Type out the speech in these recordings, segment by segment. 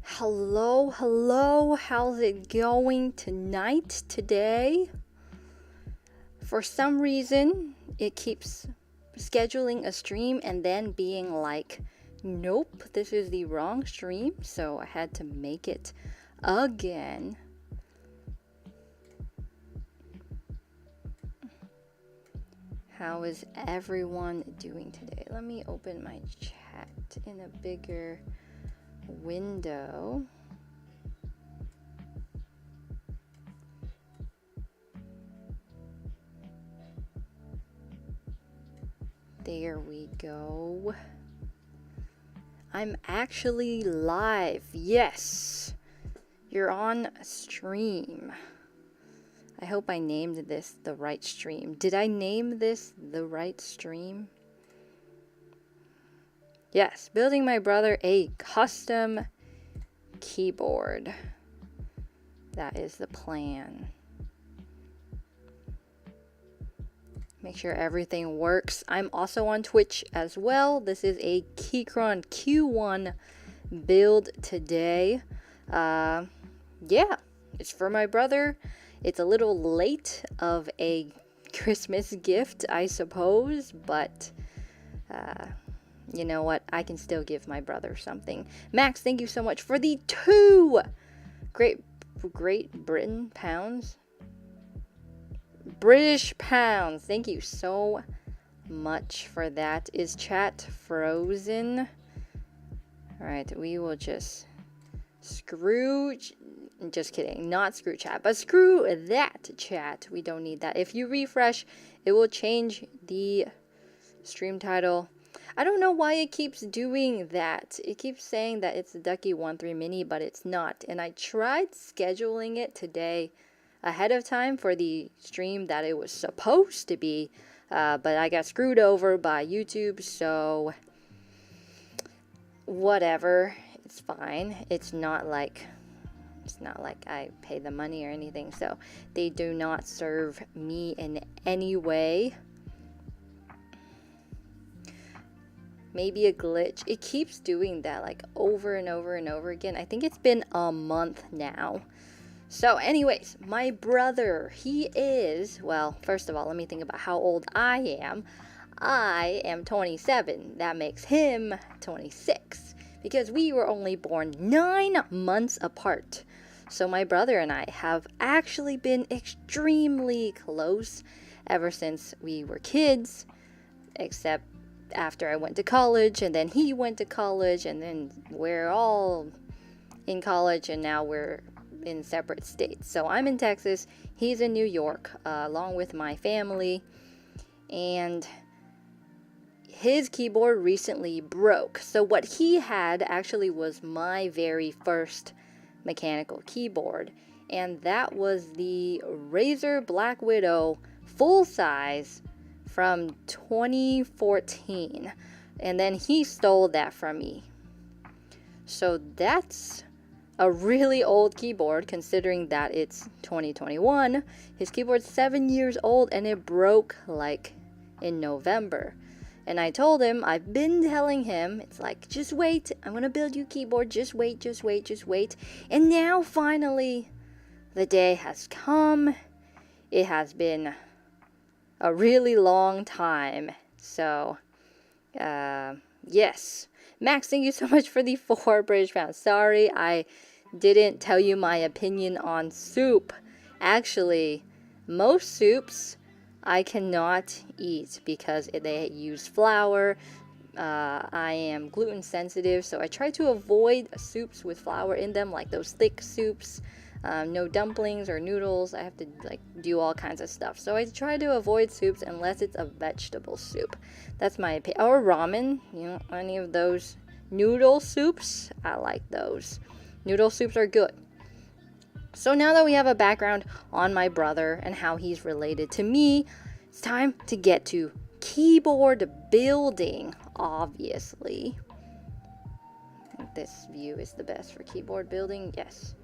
Hello, hello, how's it going today? For some reason, it keeps scheduling a stream and then being like, nope, this is the wrong stream, so I had to make it again. How is everyone doing today? Let me open my chat in a bigger window. There we go. I'm actually live. Yes, you're on stream. I hope I named this the right stream. Did I name this the right stream? Yes, building my brother a custom keyboard. That is the plan. Make sure everything works. I'm also on Twitch as well. This is a Keychron Q1 build today. Yeah, it's for my brother. It's a little late of a Christmas gift, I suppose, but you know what? I can still give my brother something. Max, thank you so much for the 2 Great Britain pounds. British pounds. Thank you so much for that. Is chat frozen? All right, we will just just kidding, not screw chat, but screw that chat. We don't need that. If you refresh, it will change the stream title. I don't know why it keeps doing that. It keeps saying that it's the Ducky13 Mini, but it's not. And I tried scheduling it today ahead of time for the stream that it was supposed to be, but I got screwed over by YouTube, so whatever. It's fine. It's not like I pay the money or anything, so they do not serve me in any way. Maybe a glitch. It keeps doing that like over and over and over again. I think it's been a month now. So anyways, my brother, he is, well, first of all, let me think about how old I am. I am 27. That makes him 26 because we were only born 9 months apart. So my brother and I have actually been extremely close ever since we were kids, except after I went to college, and then he went to college, and then we're all in college, and now we're in separate states. So I'm in Texas, he's in New York, along with my family, and his keyboard recently broke. So what he had actually was my very first mechanical keyboard, and that was the Razer Black Widow full size from 2014, and then he stole that from me. So that's a really old keyboard considering that it's 2021. His keyboard's 7 years old and it broke like in November. And I told him, I've been telling him, it's like, just wait, I'm gonna build you a keyboard, just wait. And now finally the day has come. It has been a really long time. So yes, Max, thank you so much for the 4 British pounds. Sorry I didn't tell you my opinion on soup. Actually, most soups I cannot eat because they use flour. I am gluten sensitive, so I try to avoid soups with flour in them, like those thick soups. No dumplings or noodles. I have to like do all kinds of stuff. So I try to avoid soups unless it's a vegetable soup. That's my opinion. Or ramen, you know, any of those noodle soups. I like those. Noodle soups are good. So now that we have a background on my brother and how he's related to me, it's time to get to keyboard building, obviously. This view is the best for keyboard building, yes.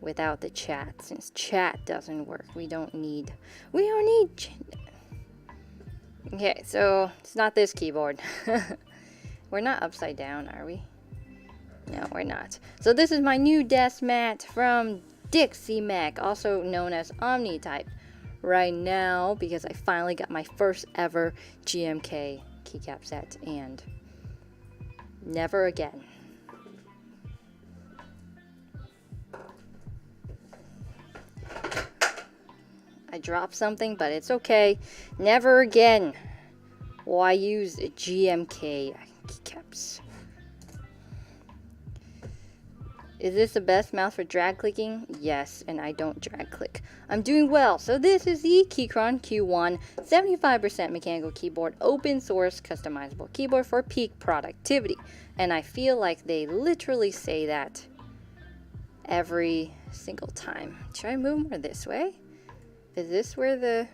Without the chat, since chat doesn't work. We don't need. Okay, so it's not this keyboard. We're not upside down, are we? No, we're not. So this is my new desk mat from Dixie Mac, also known as Omnitype, right now because I finally got my first ever GMK keycap set, and never again. I dropped something, but it's okay. Never again will I use GMK keycaps. Is this the best mouse for drag clicking? Yes, and I don't drag click. I'm doing well. So this is the Keychron Q1 75% mechanical keyboard, open source customizable keyboard for peak productivity. And I feel like they literally say that every single time. Should I move more this way? Is this where the...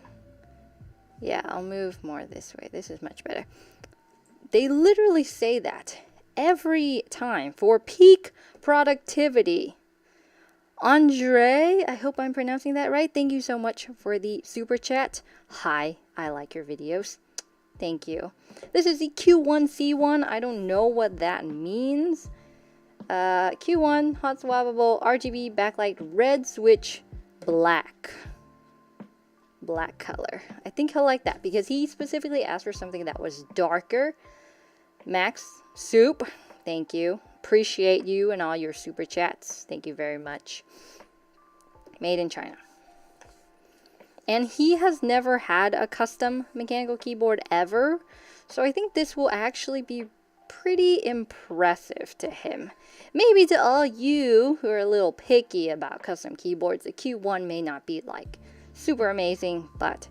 Yeah, I'll move more this way. This is much better. They literally say that every time for peak productivity. Andre, I hope I'm pronouncing that right. Thank you so much for the super chat. Hi, I like your videos. Thank you. This is the Q1C1. I don't know what that means. Q1, hot swappable, RGB, backlight, red switch, black. Black color. I think he'll like that because he specifically asked for something that was darker. Max, soup, thank you. Appreciate you and all your super chats. Thank you very much. Made in China. And he has never had a custom mechanical keyboard ever. So I think this will actually be pretty impressive to him. Maybe to all you who are a little picky about custom keyboards, the Q1 may not be like super amazing, but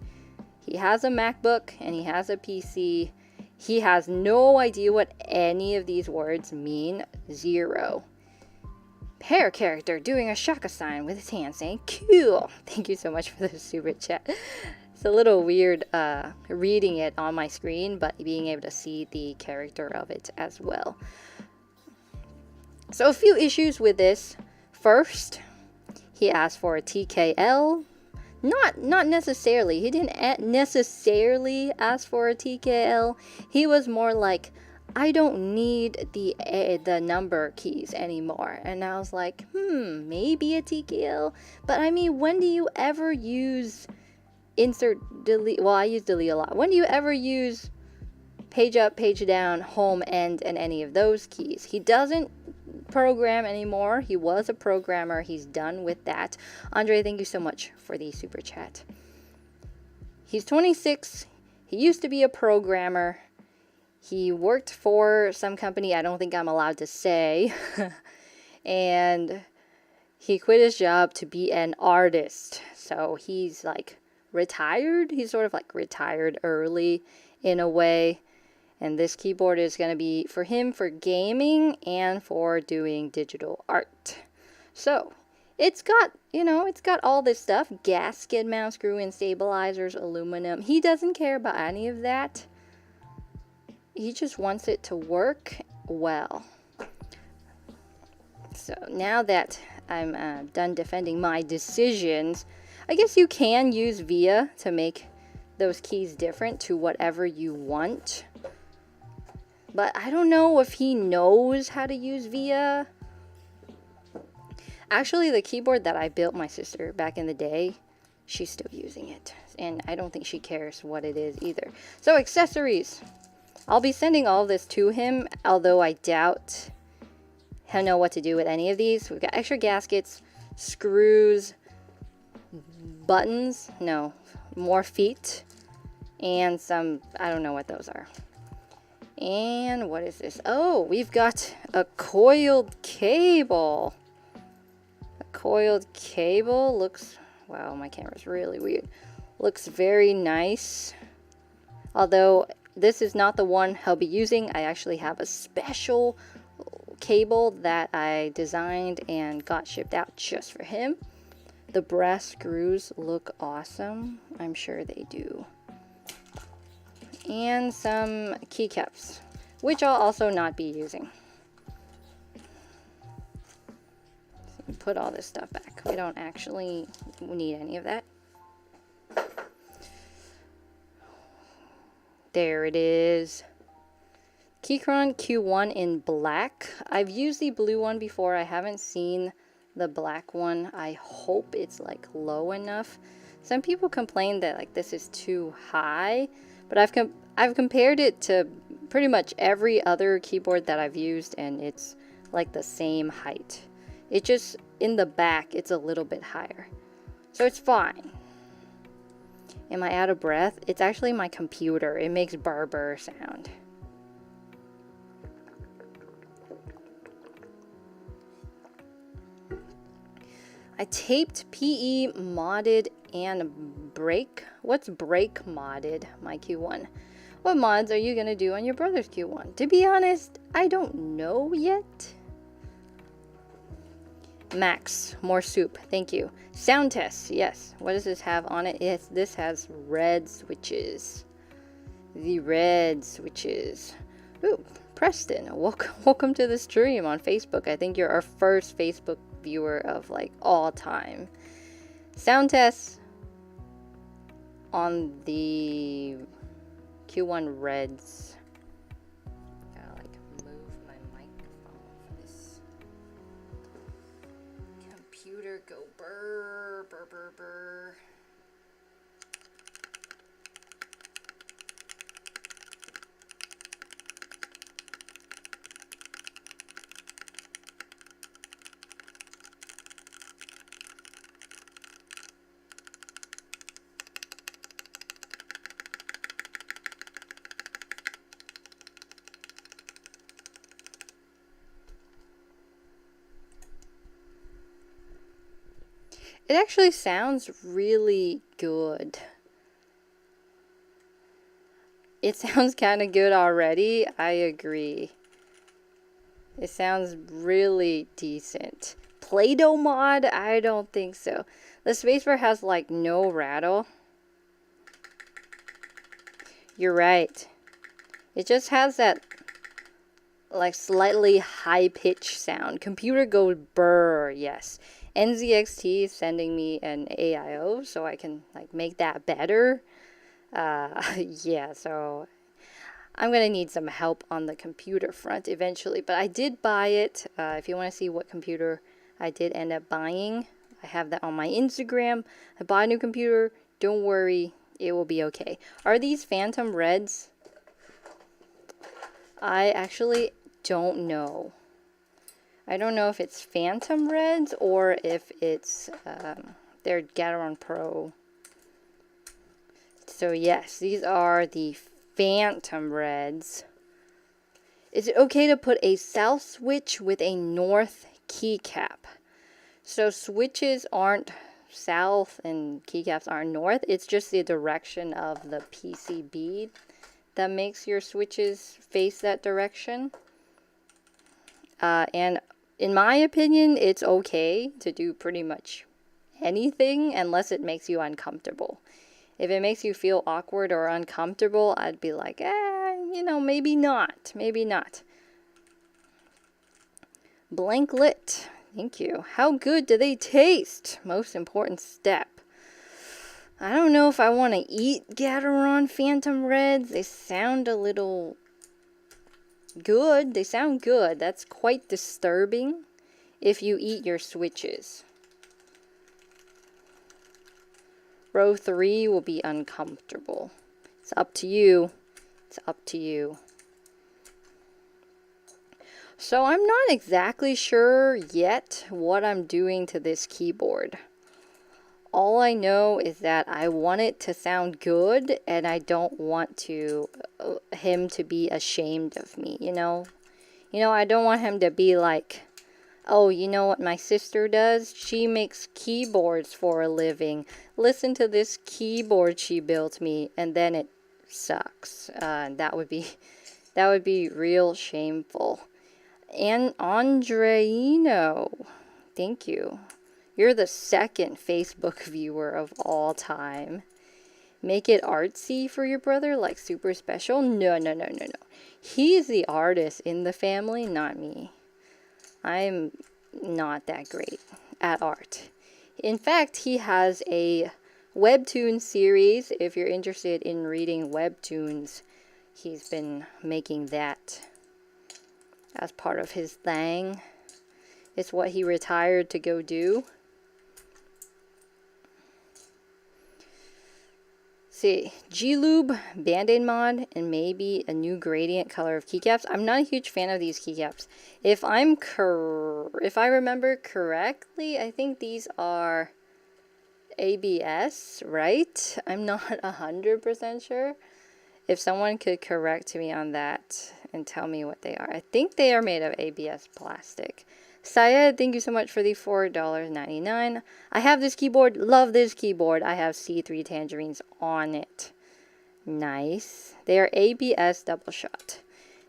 he has a MacBook and he has a PC. He has no idea what any of these words mean. Zero. Hair character doing a shaka sign with his hand saying cool. Thank you so much for the super chat. It's a little weird reading it on my screen, but being able to see the character of it as well. So a few issues with this. First, he asked for a TKL. Not necessarily. He didn't necessarily ask for a TKL. He was more like, I don't need the number keys anymore. And I was like, maybe a TKL. But I mean, when do you ever use insert delete? Well, I use delete a lot. When do you ever use page up, page down, home, end, and any of those keys? He doesn't program anymore. He was a programmer. He's done with that. Andre, thank you so much for the super chat. He's 26. He used to be a programmer. He worked for some company I don't think I'm allowed to say. And he quit his job to be an artist. So he's like retired. He's sort of like retired early in a way. And this keyboard is going to be for him for gaming and for doing digital art. So it's got, it's got all this stuff. Gasket mount, screw-in stabilizers, aluminum. He doesn't care about any of that. He just wants it to work well. So now that I'm done defending my decisions, I guess you can use VIA to make those keys different to whatever you want. But I don't know if he knows how to use VIA. Actually, the keyboard that I built my sister back in the day, she's still using it. And I don't think she cares what it is either. So accessories. I'll be sending all of this to him, although I doubt he'll know what to do with any of these. We've got extra gaskets, screws, buttons, no, more feet, and some, I don't know what those are. And what is this? Oh, we've got a coiled cable. A coiled cable looks, wow, my camera's really weird. Looks very nice. Although this is not the one he'll be using. I actually have a special cable that I designed and got shipped out just for him. The brass screws look awesome. I'm sure they do. And some keycaps, which I'll also not be using. So put all this stuff back. We don't actually need any of that. There it is. Keychron Q1 in black. I've used the blue one before. I haven't seen the black one. I hope it's like low enough. Some people complain that like this is too high, but I've compared it to pretty much every other keyboard that I've used, and it's like the same height. It just, in the back, it's a little bit higher. So it's fine. Am I out of breath? It's actually my computer. It makes burr sound. I taped PE modded and break. What's break modded? My Q1. What mods are you gonna do on your brother's Q1? To be honest, I don't know yet. Max, more soup, thank you. Sound test, yes. What does this have on it? Yes, this has red switches. The red switches. Ooh, Preston, welcome to the stream on Facebook. I think you're our first Facebook viewer of like all time. Sound test on the Q1 Reds. Gotta like move my microphone for this computer go burr burr burr burr. It actually sounds really good. It sounds kind of good already. I agree. It sounds really decent. Play-Doh mod? I don't think so. The spacebar has like no rattle. You're right. It just has that like slightly high-pitched sound. Computer goes burr, yes. NZXT is sending me an AIO so I can like make that better. Yeah, so I'm gonna need some help on the computer front eventually, but I did buy it. If you want to see what computer I did end up buying, I have that on my Instagram. I bought a new computer. Don't worry, it will be okay. Are these Phantom Reds? I actually don't know. I don't know if it's Phantom Reds or if it's their Gateron Pro. So yes, these are the Phantom Reds. Is it okay to put a south switch with a north keycap? So switches aren't south and keycaps aren't north. It's just the direction of the PCB that makes your switches face that direction. And in my opinion, it's okay to do pretty much anything unless it makes you uncomfortable. If it makes you feel awkward or uncomfortable, I'd be like, you know, maybe not. Maybe not. Blank lit. Thank you. How good do they taste? Most important step. I don't know if I want to eat Gateron Phantom Reds. They sound a little good. They sound good. That's quite disturbing if you eat your switches. Row 3 will be uncomfortable. It's up to you. It's up to you. So I'm not exactly sure yet what I'm doing to this keyboard. All I know is that I want it to sound good and I don't want to him to be ashamed of me, you know? You know, I don't want him to be like, oh, you know what my sister does? She makes keyboards for a living. Listen to this keyboard she built me, and then it sucks. That would be real shameful. And Andreino, thank you. You're the second Facebook viewer of all time. Make it artsy for your brother, like super special? No. He's the artist in the family, not me. I'm not that great at art. In fact, he has a webtoon series. If you're interested in reading webtoons, he's been making that as part of his thing. It's what he retired to go do. See, G-Lube, Band-Aid mod, and maybe a new gradient color of keycaps. I'm not a huge fan of these keycaps. If I remember correctly, I think these are ABS, right? I'm not 100% sure. If someone could correct me on that and tell me what they are. I think they are made of ABS plastic. Syed, thank you so much for the $4.99. I have this keyboard. Love this keyboard. I have C3 tangerines on it. Nice. They are ABS double shot.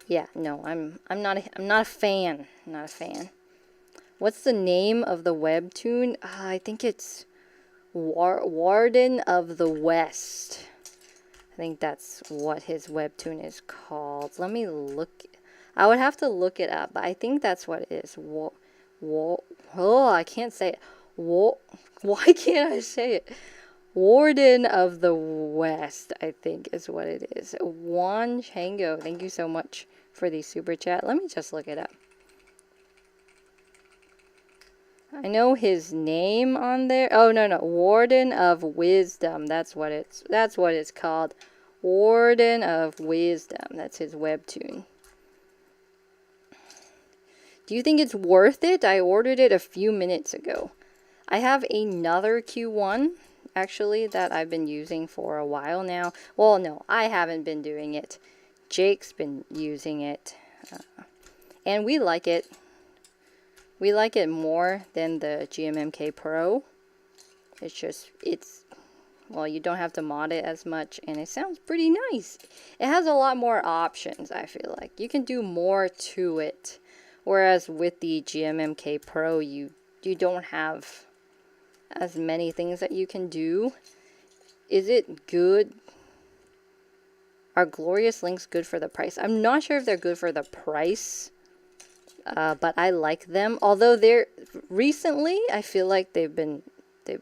Yeah, no, I'm not a fan. I'm not a fan. What's the name of the webtoon? I think it's Warden of the West. I think that's what his webtoon is called. Let me look. I would have to look it up, but I think that's what it is. Oh, I can't say it. Why can't I say it? Warden of the West, I think is what it is. Juan Chango, thank you so much for the super chat. Let me just look it up. I know his name on there. Oh, no. Warden of Wisdom. That's what it's called. Warden of Wisdom. That's his webtoon. Do you think it's worth it? I ordered it a few minutes ago. I have another Q1, actually, that I've been using for a while now. Well, no, I haven't been doing it. Jake's been using it. And we like it. We like it more than the GMMK Pro. Well, you don't have to mod it as much, and it sounds pretty nice. It has a lot more options, I feel like. You can do more to it. Whereas with the GMMK Pro, you don't have as many things that you can do. Is it good? Are Glorious Links good for the price? I'm not sure if they're good for the price. But I like them. Although recently, I feel like they've been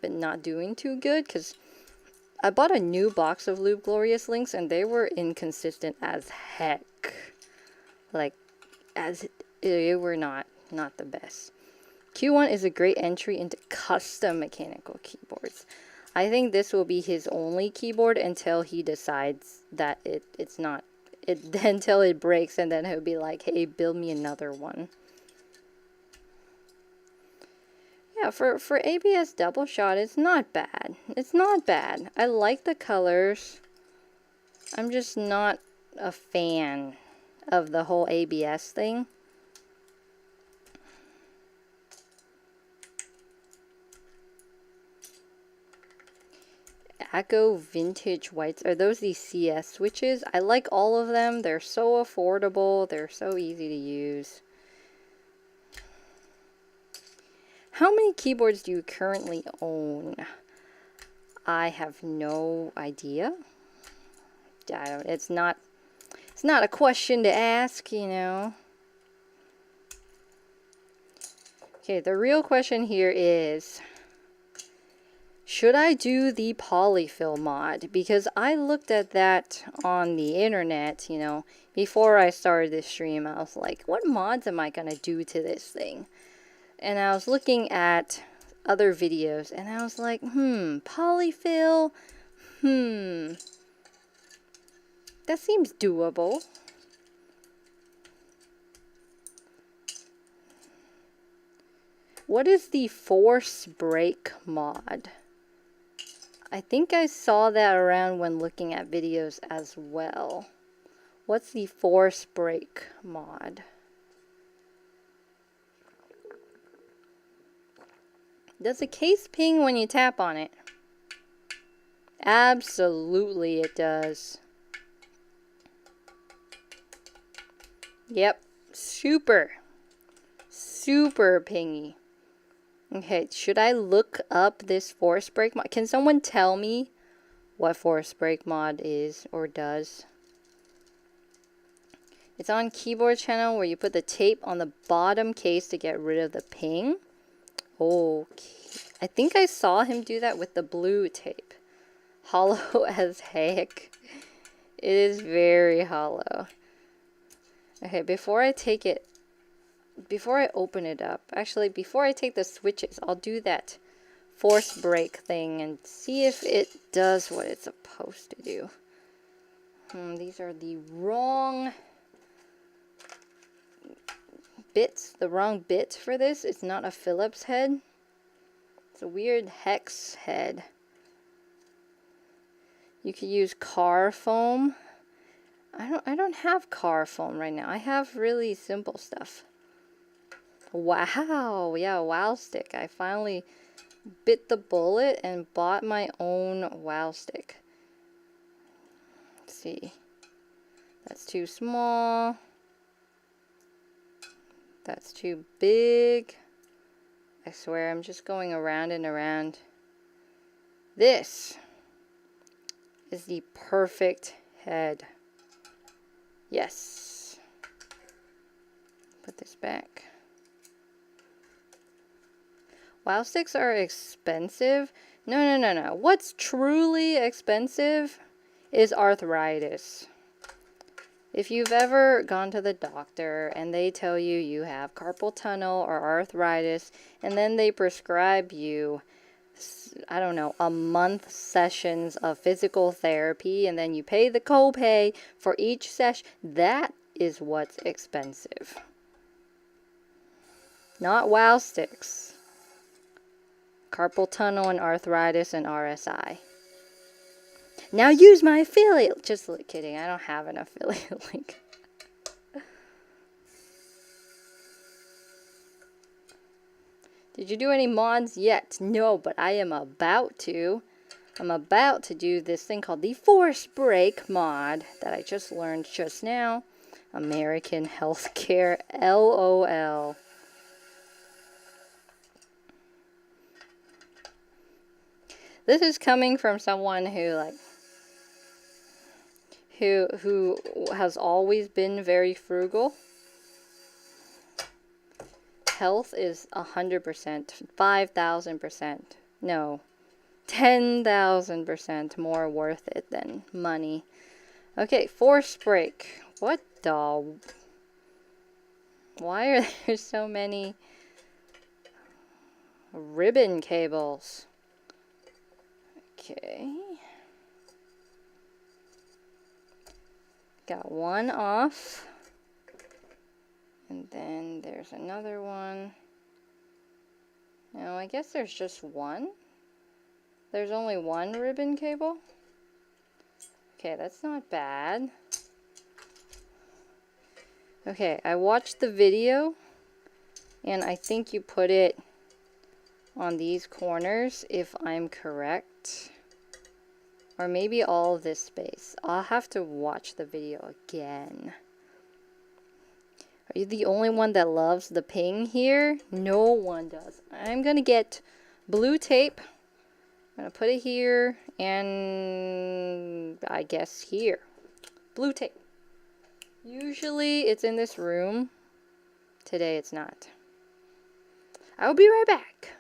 not doing too good, because I bought a new box of Lube Glorious Links and they were inconsistent as heck. Like, they were not the best. Q1 is a great entry into custom mechanical keyboards. I think this will be his only keyboard until he decides that it's not. Until it breaks, and then he'll be like, hey, build me another one. Yeah, for ABS double shot, it's not bad. It's not bad. I like the colors. I'm just not a fan of the whole ABS thing. Echo Vintage Whites. Are those the CS switches? I like all of them. They're so affordable. They're so easy to use. How many keyboards do you currently own? I have no idea. It's not a question to ask, you know. Okay, the real question here is, should I do the polyfill mod? Because I looked at that on the internet, you know, before I started this stream. I was like, what mods am I going to do to this thing? And I was looking at other videos, and I was like, polyfill, that seems doable. What is the force break mod? I think I saw that around when looking at videos as well. What's the force break mod? Does the case ping when you tap on it? Absolutely it does. Yep, super pingy. Okay, should I look up this force break mod? Can someone tell me what force break mod is or does? It's on keyboard channel where you put the tape on the bottom case to get rid of the ping. Okay. I think I saw him do that with the blue tape. Hollow as heck. It is very hollow. Okay, before I take it before I open it up, actually, before I take the switches, I'll do that force break thing and see if it does what it's supposed to do. These are the wrong bits, the wrong bit for this. It's not a Phillips head. It's a weird hex head. You could use car foam. I don't have car foam right now. I have really simple stuff. Wow, yeah, wow stick. I finally bit the bullet and bought my own wow stick. Let's see. That's too small. That's too big. I swear I'm just going around and around. This is the perfect head. Yes. Put this back. Wow sticks are expensive. No. What's truly expensive is arthritis. If you've ever gone to the doctor and they tell you you have carpal tunnel or arthritis, and then they prescribe you, I don't know, a month sessions of physical therapy, and then you pay the copay for each session, that is what's expensive. Not wow sticks. Carpal tunnel and arthritis and RSI. Now use my affiliate. Just kidding. I don't have an affiliate link. Did you do any mods yet? No, but I am about to. I'm about to do this thing called the Force Break mod that I just learned just now. American Healthcare, LOL. This is coming from someone who who has always been very frugal. Health is 100%, 5,000%, no, 10,000% more worth it than money. Okay, force break. What the? Why are there so many ribbon cables? Okay. Got one off. And then there's another one. No, I guess there's just one. There's only one ribbon cable. Okay, that's not bad. Okay, I watched the video, and I think you put it on these corners, if I'm correct. Or maybe all of this space. I'll have to watch the video again. Are you the only one that loves the ping here? No one does. I'm gonna get blue tape. I'm gonna put it here, and I guess here. Blue tape. Usually it's in this room. Today it's not. I'll be right back.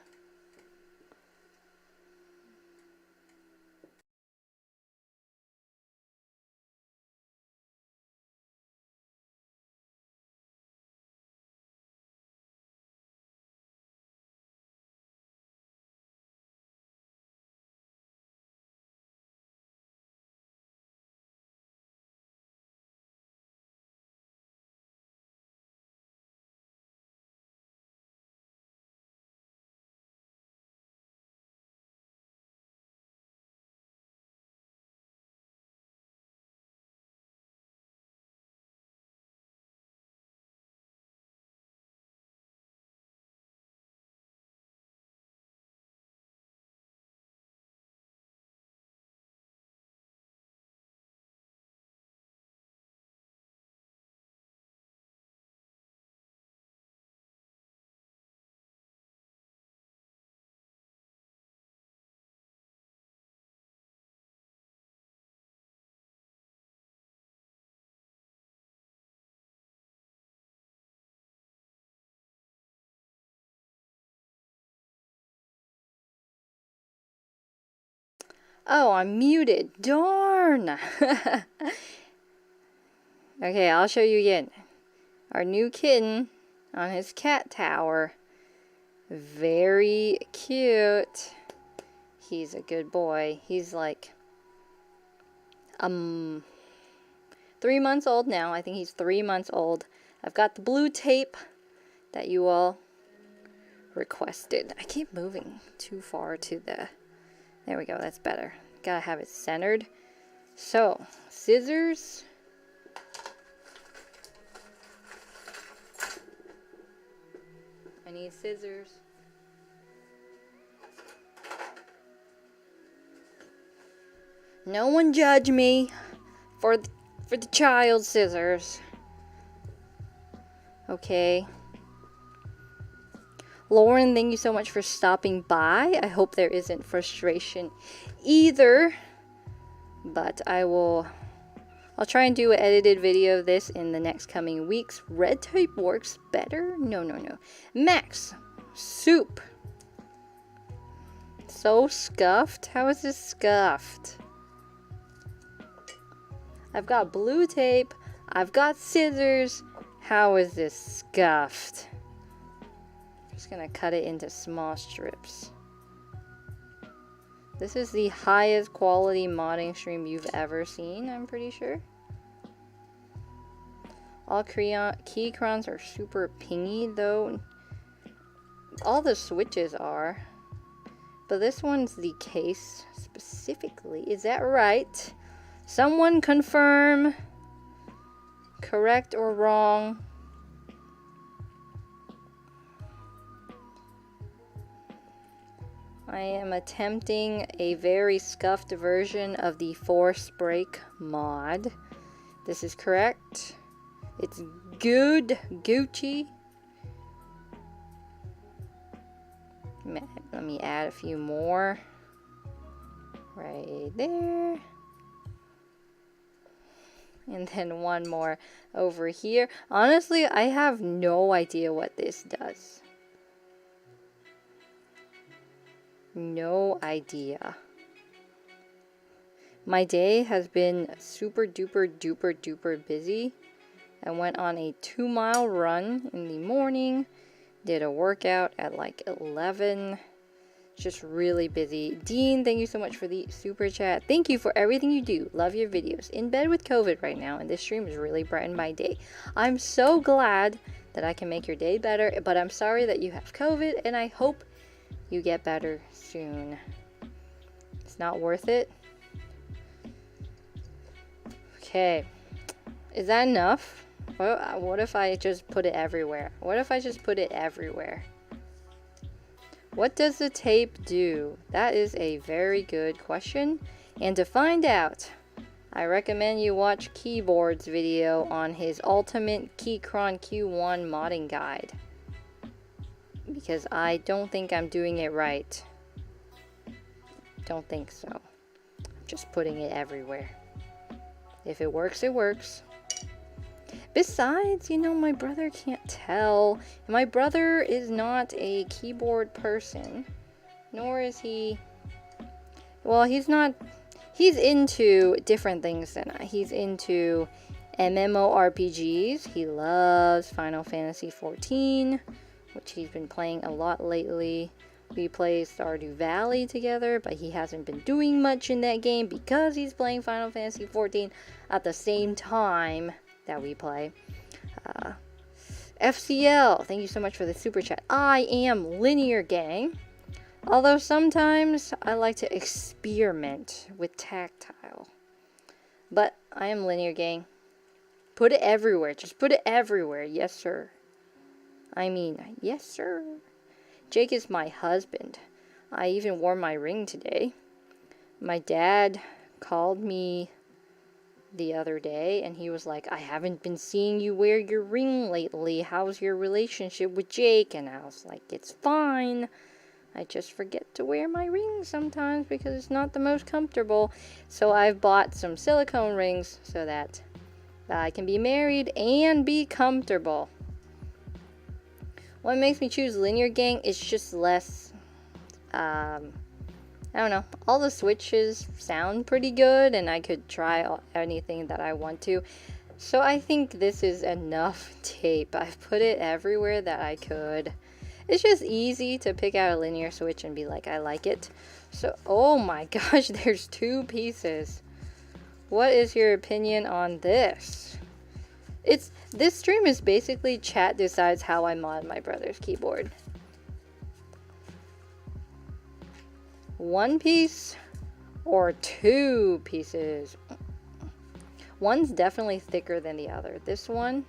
Oh, I'm muted. Darn. Okay, I'll show you again. Our new kitten on his cat tower. Very cute. He's a good boy. He's like 3 months old now. I think he's 3 months old. I've got the blue tape that you all requested. I keep moving too far to the... There we go. That's better. Gotta have it centered. So, scissors. I need scissors. No one judge me for the child scissors. Okay. Lauren, thank you so much for stopping by. I hope there isn't frustration either. But I'll try and do an edited video of this in the next coming weeks. Red tape works better? No. Max, soup. So scuffed? How is this scuffed? I've got blue tape. I've got scissors. How is this scuffed? I'm just gonna cut it into small strips. This is the highest quality modding stream you've ever seen, I'm pretty sure. All keycrons are super pingy though. All the switches are. But this one's the case specifically. Is that right? Someone confirm. Correct or wrong? I am attempting a very scuffed version of the Force Break mod. This is correct. It's good, Gucci. Let me add a few more. Right there. And then one more over here. Honestly, I have no idea what this does. No idea. My day has been super duper busy. I went on a 2-mile run in the morning. Did a workout at like 11. Just really busy. Dean, thank you so much for the super chat. Thank you for everything you do. Love your videos. In bed with COVID right now, and this stream has really brightened my day. I'm so glad that I can make your day better, but I'm sorry that you have COVID, and I hope you get better soon. It's not worth it. Okay. Is that enough? What if I just put it everywhere? What if I just put it everywhere? What does the tape do? That is a very good question. And to find out, I recommend you watch Keyboard's video on his Ultimate Keychron Q1 modding guide. Because I don't think I'm doing it right. Don't think so. I'm just putting it everywhere. If it works, it works. Besides, you know, my brother can't tell. My brother is not a keyboard person. Nor is he... Well, he's not... He's into different things than I. He's into MMORPGs. He loves Final Fantasy XIV, which he's been playing a lot lately. We play Stardew Valley together, but he hasn't been doing much in that game because he's playing Final Fantasy XIV at the same time that we play. FCL, thank you so much for the super chat. I am Linear Gang, although sometimes I like to experiment with tactile. But I am Linear Gang. Put it everywhere. Just put it everywhere. Yes, sir. I mean, yes, sir. Jake is my husband. I even wore my ring today. My dad called me the other day and he was like, I haven't been seeing you wear your ring lately. How's your relationship with Jake? And I was like, it's fine. I just forget to wear my ring sometimes because it's not the most comfortable. So I've bought some silicone rings so that I can be married and be comfortable. What makes me choose Linear Gang is just less, I don't know, all the switches sound pretty good and I could try anything that I want to. So I think this is enough tape. I've put it everywhere that I could. It's just easy to pick out a linear switch and be like, I like it. So, oh my gosh, there's 2 pieces. What is your opinion on this? This stream is basically chat decides how I mod my brother's keyboard. 1 piece or 2 pieces? One's definitely thicker than the other. This one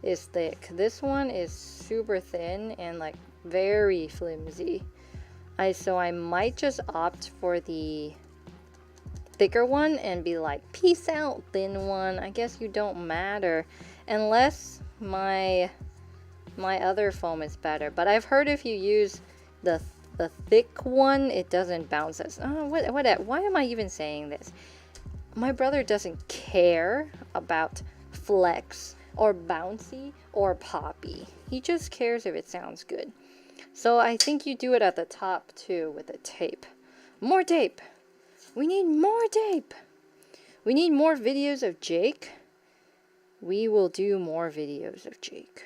is thick. This one is super thin and like very flimsy. So I might just opt for the thicker one and be like, peace out, thin one. I guess you don't matter. Unless my other foam is better. But I've heard if you use the thick one, it doesn't bounce as... Oh, why am I even saying this? My brother doesn't care about flex or bouncy or poppy. He just cares if it sounds good. So I think you do it at the top too with the tape. More tape! We need more tape! We need more videos of Jake. We will do more videos of Jake.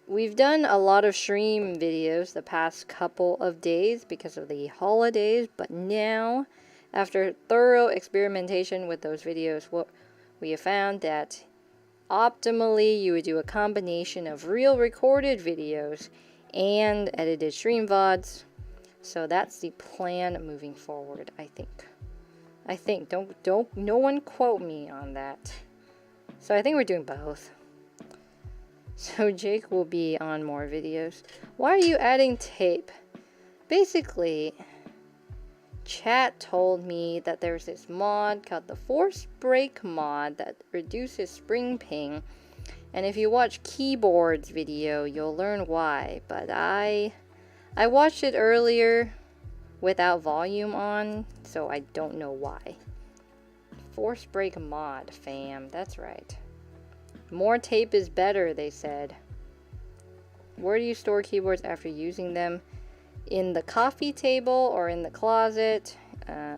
We've done a lot of stream videos the past couple of days because of the holidays, but now, after thorough experimentation with those videos, what we have found that optimally you would do a combination of real recorded videos and edited stream VODs. So that's the plan moving forward, I think. No one quote me on that. So I think we're doing both. So Jake will be on more videos. Why are you adding tape? Basically, chat told me that there's this mod called the Force Break mod that reduces spring ping. And if you watch Keyboard's video, you'll learn why. But I watched it earlier without volume on, so I don't know why. Force Break mod, fam. That's right. More tape is better, they said. Where do you store keyboards after using them? In the coffee table or in the closet,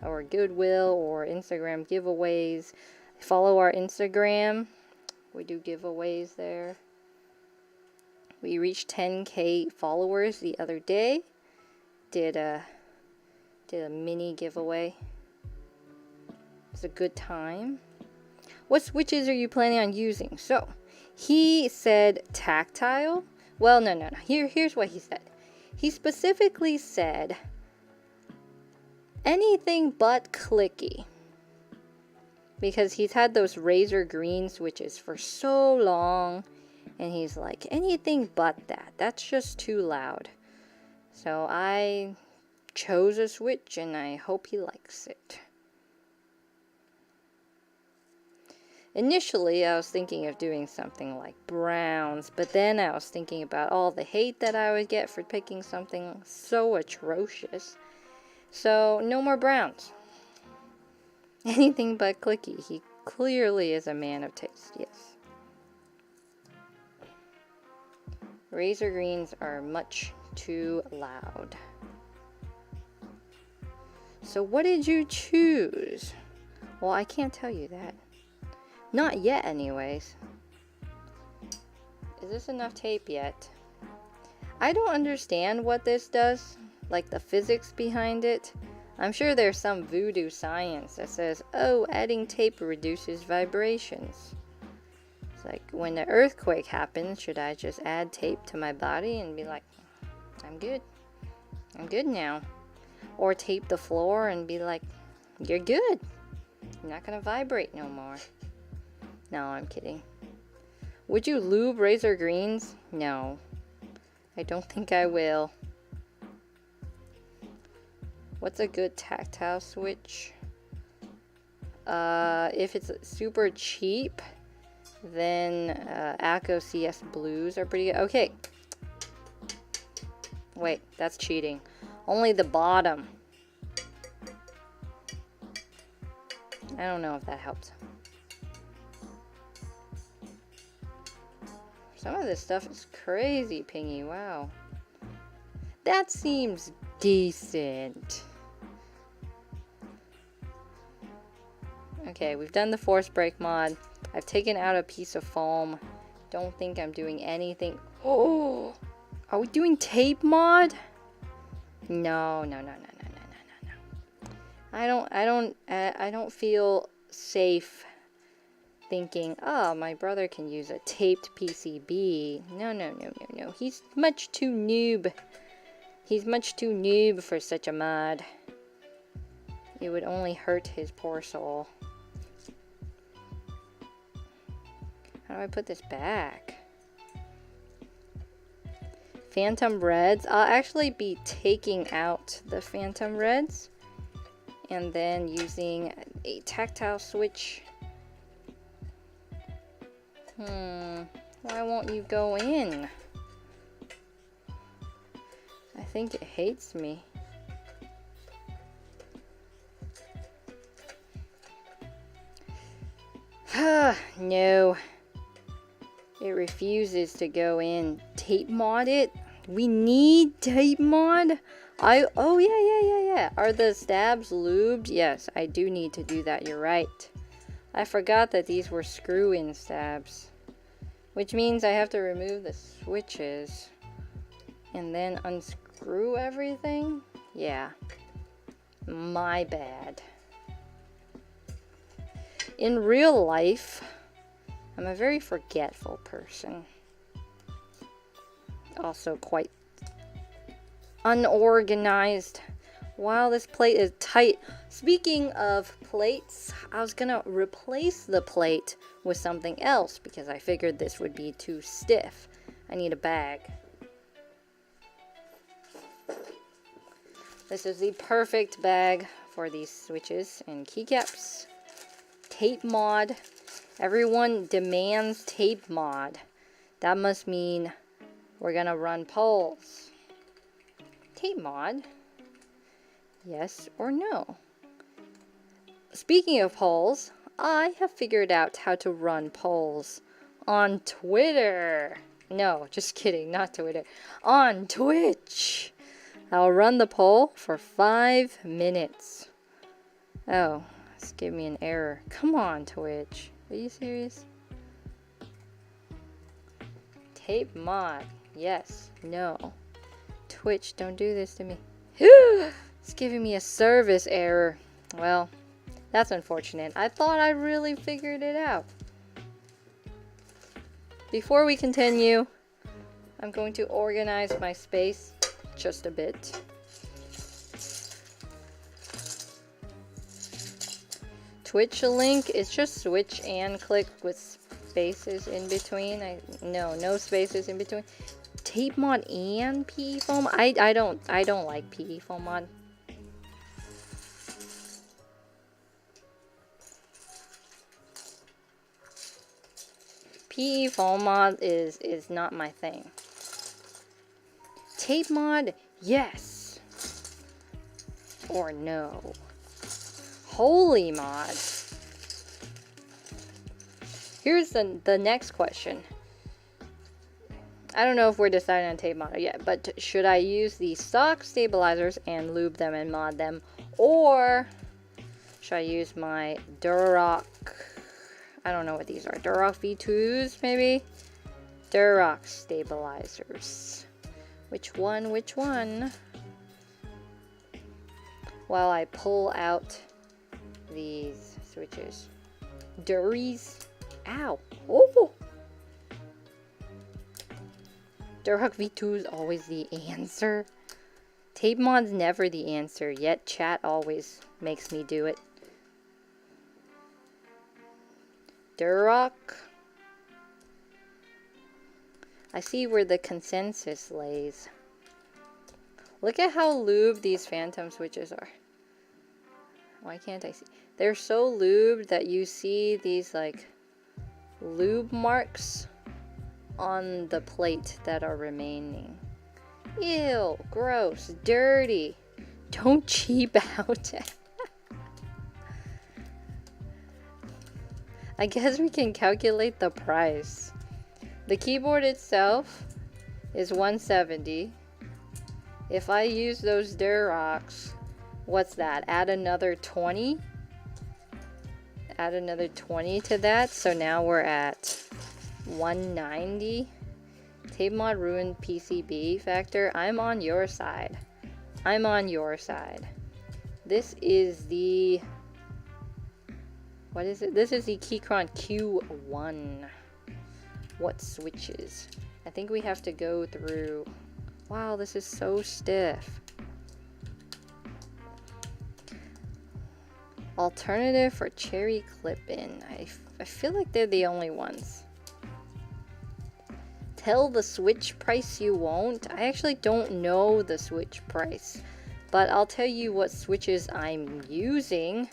or Goodwill or Instagram giveaways. Follow our Instagram. We do giveaways there. We reached 10K followers the other day. Did a mini giveaway. It's a good time. What switches are you planning on using? So, he said tactile. Well, no. Here's what he said. He specifically said anything but clicky. Because he's had those Razer green switches for so long. And he's like, anything but that. That's just too loud. So I chose a switch and I hope he likes it. Initially, I was thinking of doing something like browns, but then I was thinking about all the hate that I would get for picking something so atrocious. So, no more browns. Anything but clicky. He clearly is a man of taste, yes. Razer greens are much too loud. So what did you choose? Well, I can't tell you that. Not yet, anyways. Is this enough tape yet? I don't understand what this does, like the physics behind it. I'm sure there's some voodoo science that says, oh, adding tape reduces vibrations. It's like, when the earthquake happens, should I just add tape to my body and be like, I'm good. I'm good now. Or tape the floor and be like, you're good. You're not gonna vibrate no more. No, I'm kidding. Would you lube Razer greens? No. I don't think I will. What's a good tactile switch? If it's super cheap, then ACO CS Blues are pretty good. Okay. Wait, that's cheating. Only the bottom. I don't know if that helps. Some of this stuff is crazy pingy, wow. That seems decent. Okay, we've done the force break mod. I've taken out a piece of foam. Don't think I'm doing anything. Oh, are we doing tape mod? No. I don't feel safe thinking, oh, my brother can use a taped PCB. No. He's much too noob. He's much too noob for such a mod. It would only hurt his poor soul. How do I put this back? Phantom Reds. I'll actually be taking out the Phantom Reds and then using a tactile switch. Why won't you go in? I think it hates me. No. It refuses to go in. Tape mod it? We need tape mod? Oh yeah. Are the stabs lubed? Yes, I do need to do that. You're right. I forgot that these were screw-in stabs. Which means I have to remove the switches and then unscrew everything? Yeah. My bad. In real life, I'm a very forgetful person. Also quite unorganized. Wow, this plate is tight. Speaking of plates, I was gonna replace the plate with something else because I figured this would be too stiff. I need a bag. This is the perfect bag for these switches and keycaps. Tape mod. Everyone demands tape mod. That must mean we're gonna run polls. Tape mod? Yes or no? Speaking of polls, I have figured out how to run polls on Twitter. No, just kidding, not Twitter. On Twitch. I'll run the poll for 5 minutes. Oh, it's giving me an error. Come on, Twitch. Are you serious? Tape mod. Yes. No. Twitch, don't do this to me. It's giving me a service error. Well, that's unfortunate. I thought I really figured it out. Before we continue, I'm going to organize my space just a bit. Twitch link is just switch and click with spaces in between. No spaces in between. Tape mod and PE foam. I don't like PE foam mod. PE foam mod is not my thing. Tape mod, yes or no. Holy mod. Here's the next question. I don't know if we're deciding on tape mod yet, but should I use the stock stabilizers and lube them and mod them, or should I use my Durock? I don't know what these are. Durock V2s, maybe? Durock stabilizers. Which one? While I pull out these switches. Duries. Ow. Oh. Durock V2 is always the answer. Tape mod's never the answer, yet chat always makes me do it. Durock. I see where the consensus lays. Look at how lubed these phantom switches are. Why can't I see? They're so lubed that you see these like lube marks on the plate that are remaining. Ew, gross, dirty. Don't cheap out. I guess we can calculate the price. The keyboard itself is $170. If I use those Durocks, what's that? Add another 20? add another 20 to that. So now we're at 190. Tape mod ruined PCB factor. I'm on your side. I'm on your side. This is the... What is it? This is the Keychron Q1. What switches? I think we have to go through... Wow, this is so stiff. Alternative for cherry clip-in. I feel like they're the only ones. Tell the switch price you won't. I actually don't know the switch price, but I'll tell you what switches I'm using.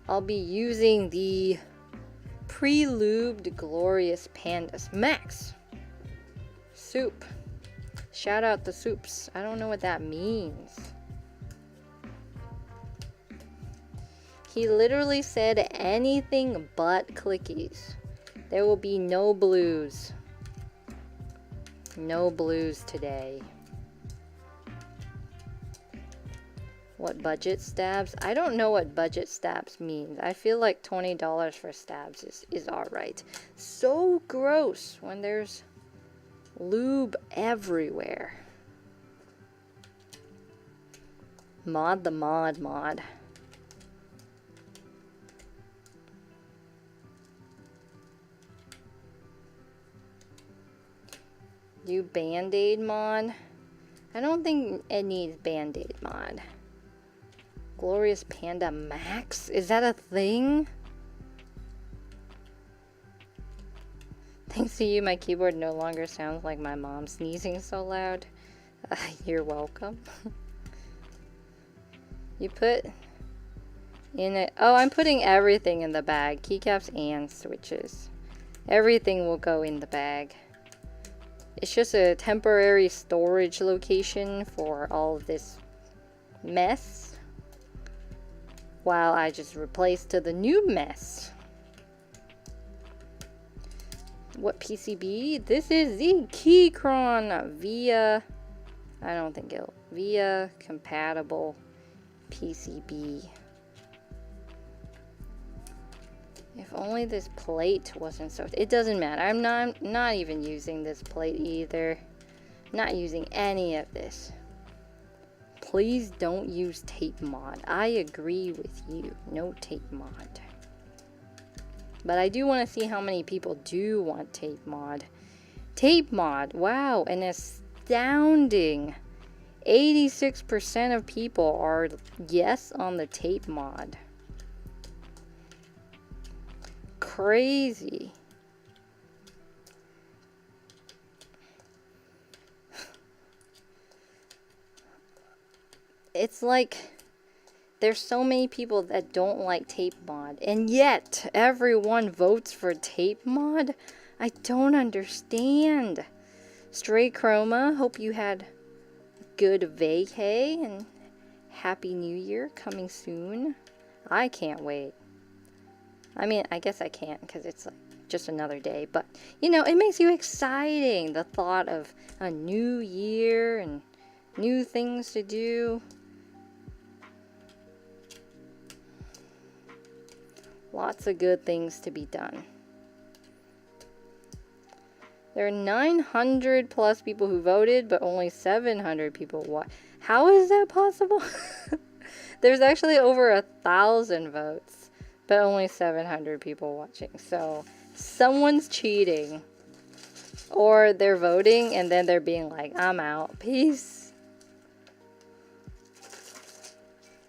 I'll be using the pre-lubed Glorious Pandas Max soup. Shout out the soups. I don't know what that means. He literally said anything but clickies. There will be no blues. No blues today. What budget stabs? I don't know what budget stabs means. I feel like $20 for stabs is alright. So gross when there's lube everywhere. Mod the mod. Do Band-Aid mod? I don't think it needs Band-Aid mod. Glorious Panda Max? Is that a thing? Thanks to you, my keyboard no longer sounds like my mom sneezing so loud. You're welcome. You put in it. Oh, I'm putting everything in the bag. Keycaps and switches. Everything will go in the bag. It's just a temporary storage location for all of this mess, while I just replace to the new mess. What PCB? This is the Keychron VIA. I don't think it'll VIA compatible PCB. If only this plate wasn't so... It doesn't matter. I'm not even using this plate either. I'm not using any of this. Please don't use tape mod. I agree with you. No tape mod. But I do want to see how many people do want tape mod. Tape mod. Wow. An astounding 86% of people are yes on the tape mod. Crazy. It's like there's so many people that don't like tape mod, and yet everyone votes for tape mod. I don't understand. Stray Chroma, hope you had a good vacay and Happy New Year coming soon. I can't wait. I mean, I guess I can't because it's like just another day, but you know, it makes you exciting, the thought of a new year and new things to do. Lots of good things to be done. There are 900 plus people who voted, but only 700 people watched. How is that possible? There's actually over 1,000 votes, but only 700 people watching. So someone's cheating, or they're voting and then they're being like, I'm out, peace.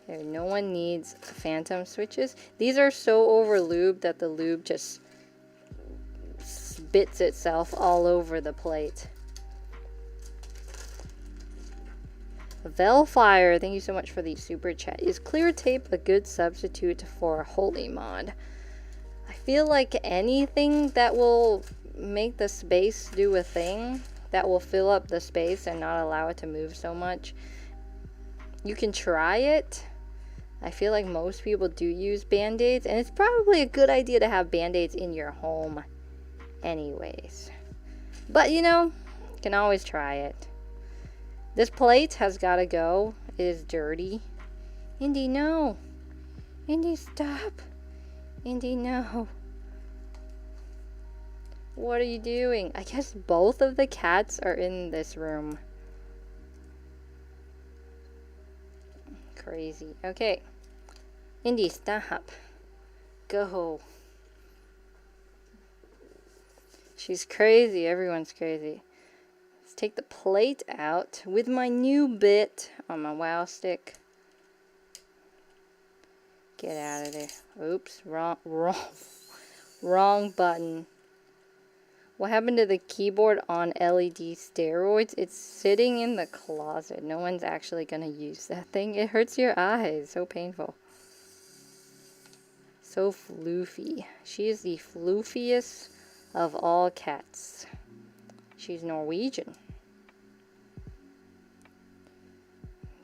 Okay, no one needs phantom switches. These are so over lubed that the lube just spits itself all over the plate. Velfire, thank you so much for the super chat. Is clear tape a good substitute for Holy Mod? I feel like anything that will make the space do a thing, that will fill up the space and not allow it to move so much, you can try it. I feel like most people do use Band-Aids, and it's probably a good idea to have Band-Aids in your home anyways. But you know, you can always try it. This plate has got to go. It is dirty. Indy, no. Indy, stop. Indy, no. What are you doing? I guess both of the cats are in this room. Crazy. Okay. Indy, stop. Go. She's crazy. Everyone's crazy. Let's take the plate out with my new bit on my WoW stick. Get out of there. Oops. Wrong button. What happened to the keyboard on LED steroids? It's sitting in the closet. No one's actually gonna use that thing. It hurts your eyes. So painful. So floofy. She is the floofiest of all cats. She's Norwegian.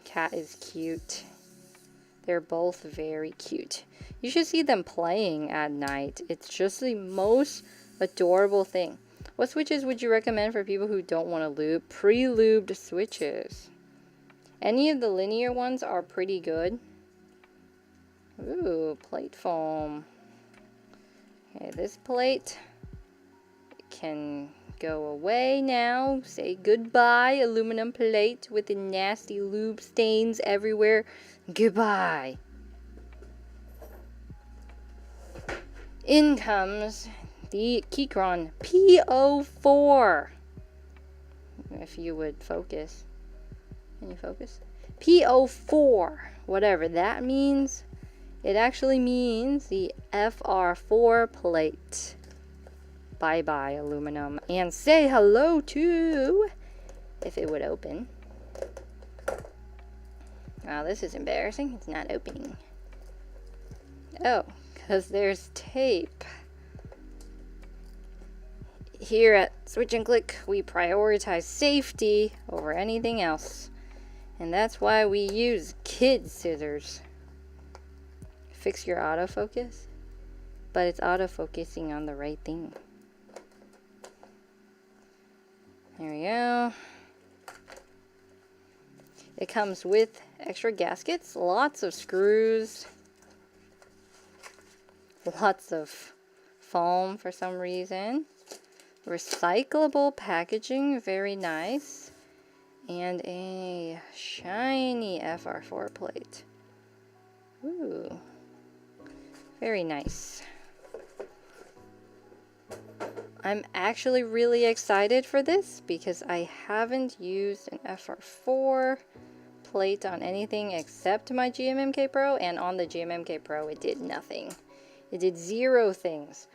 Cat is cute. They're both very cute. You should see them playing at night. It's just the most adorable thing. What switches would you recommend for people who don't want to lube? Pre-lubed switches. Any of the linear ones are pretty good. Ooh, plate foam. Okay, this plate can go away now. Say goodbye, aluminum plate with the nasty lube stains everywhere. Goodbye. In comes the Keychron P04. If you would focus. Can you focus? P04. Whatever that means. It actually means the FR4 plate. Bye-bye, aluminum. And say hello to... If it would open. Oh, this is embarrassing. It's not opening. Oh, because there's tape. Here at Switch and Click, we prioritize safety over anything else. And that's why we use kid scissors. Fix your autofocus. But it's autofocusing on the right thing. There we go. It comes with extra gaskets, lots of screws, lots of foam for some reason. Recyclable packaging, very nice. And a shiny FR4 plate. Ooh. Very nice. I'm actually really excited for this because I haven't used an FR4 plate on anything except my GMMK Pro, and on the GMMK Pro it did nothing. It did zero things.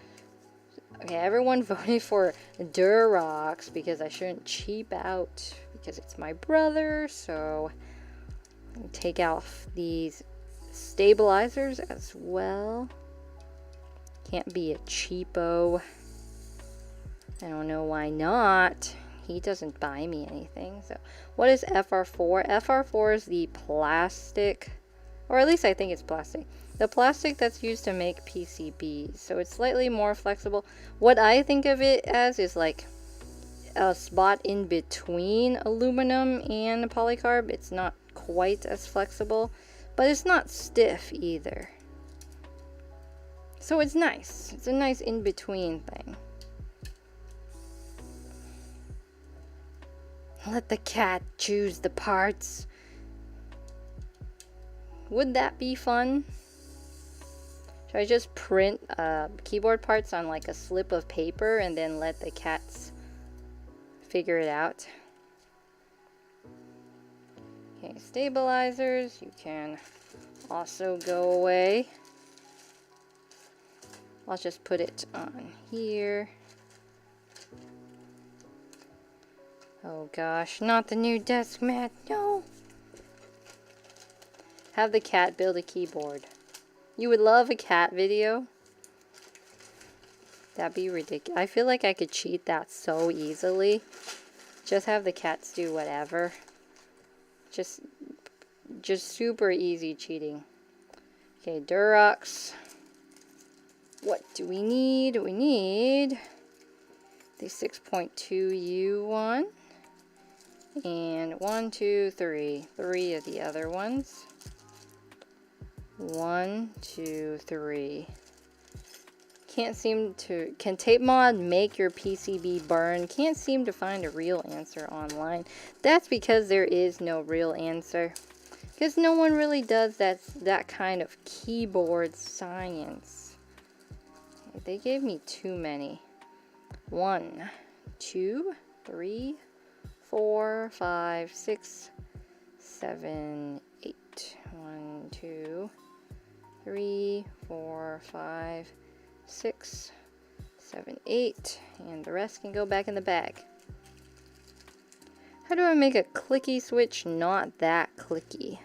Okay, everyone voted for Durox because I shouldn't cheap out because it's my brother, so take off these stabilizers as well. Can't be a cheapo. I don't know why not. He doesn't buy me anything. So, what is FR4? FR4 is the plastic, or at least I think it's plastic. The plastic that's used to make PCBs. So it's slightly more flexible. What I think of it as is like a spot in between aluminum and polycarb. It's not quite as flexible, but it's not stiff either. So it's nice. It's a nice in-between thing. Let the cat choose the parts. Would that be fun? Should I just print keyboard parts on like a slip of paper and then let the cats figure it out? Okay, stabilizers, you can also go away. I'll just put it on here. Oh gosh, not the new desk mat, no! Have the cat build a keyboard. You would love a cat video? That'd be ridiculous. I feel like I could cheat that so easily. Just have the cats do whatever. Just super easy cheating. Okay, Durox. What do we need? We need the 6.2U one. And 1, 2, 3. 3 of the other ones. 1, 2, 3. Can tape mod make your PCB burn? Can't seem to find a real answer online. That's because there is no real answer. Because no one really does that kind of keyboard science. They gave me too many. 1, 2, 3, 4, 5, 6, 7, 8. 1, 2, 3, 4, 5, 6, 7, 8. And the rest can go back in the bag. How do I make a clicky switch not that clicky?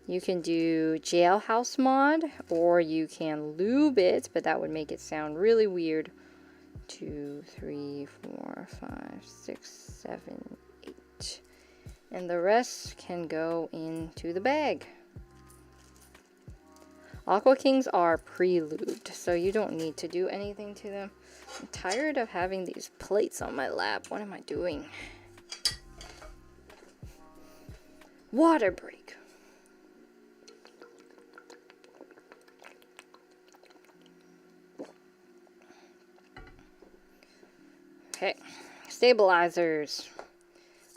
You can do Jailhouse mod, or you can lube it, but that would make it sound really weird. 2, 3, 4, 5, 6, 7, 8. And the rest can go into the bag. Aqua Kings are pre-lubed, so you don't need to do anything to them. I'm tired of having these plates on my lap. What am I doing? Water break. Okay, stabilizers.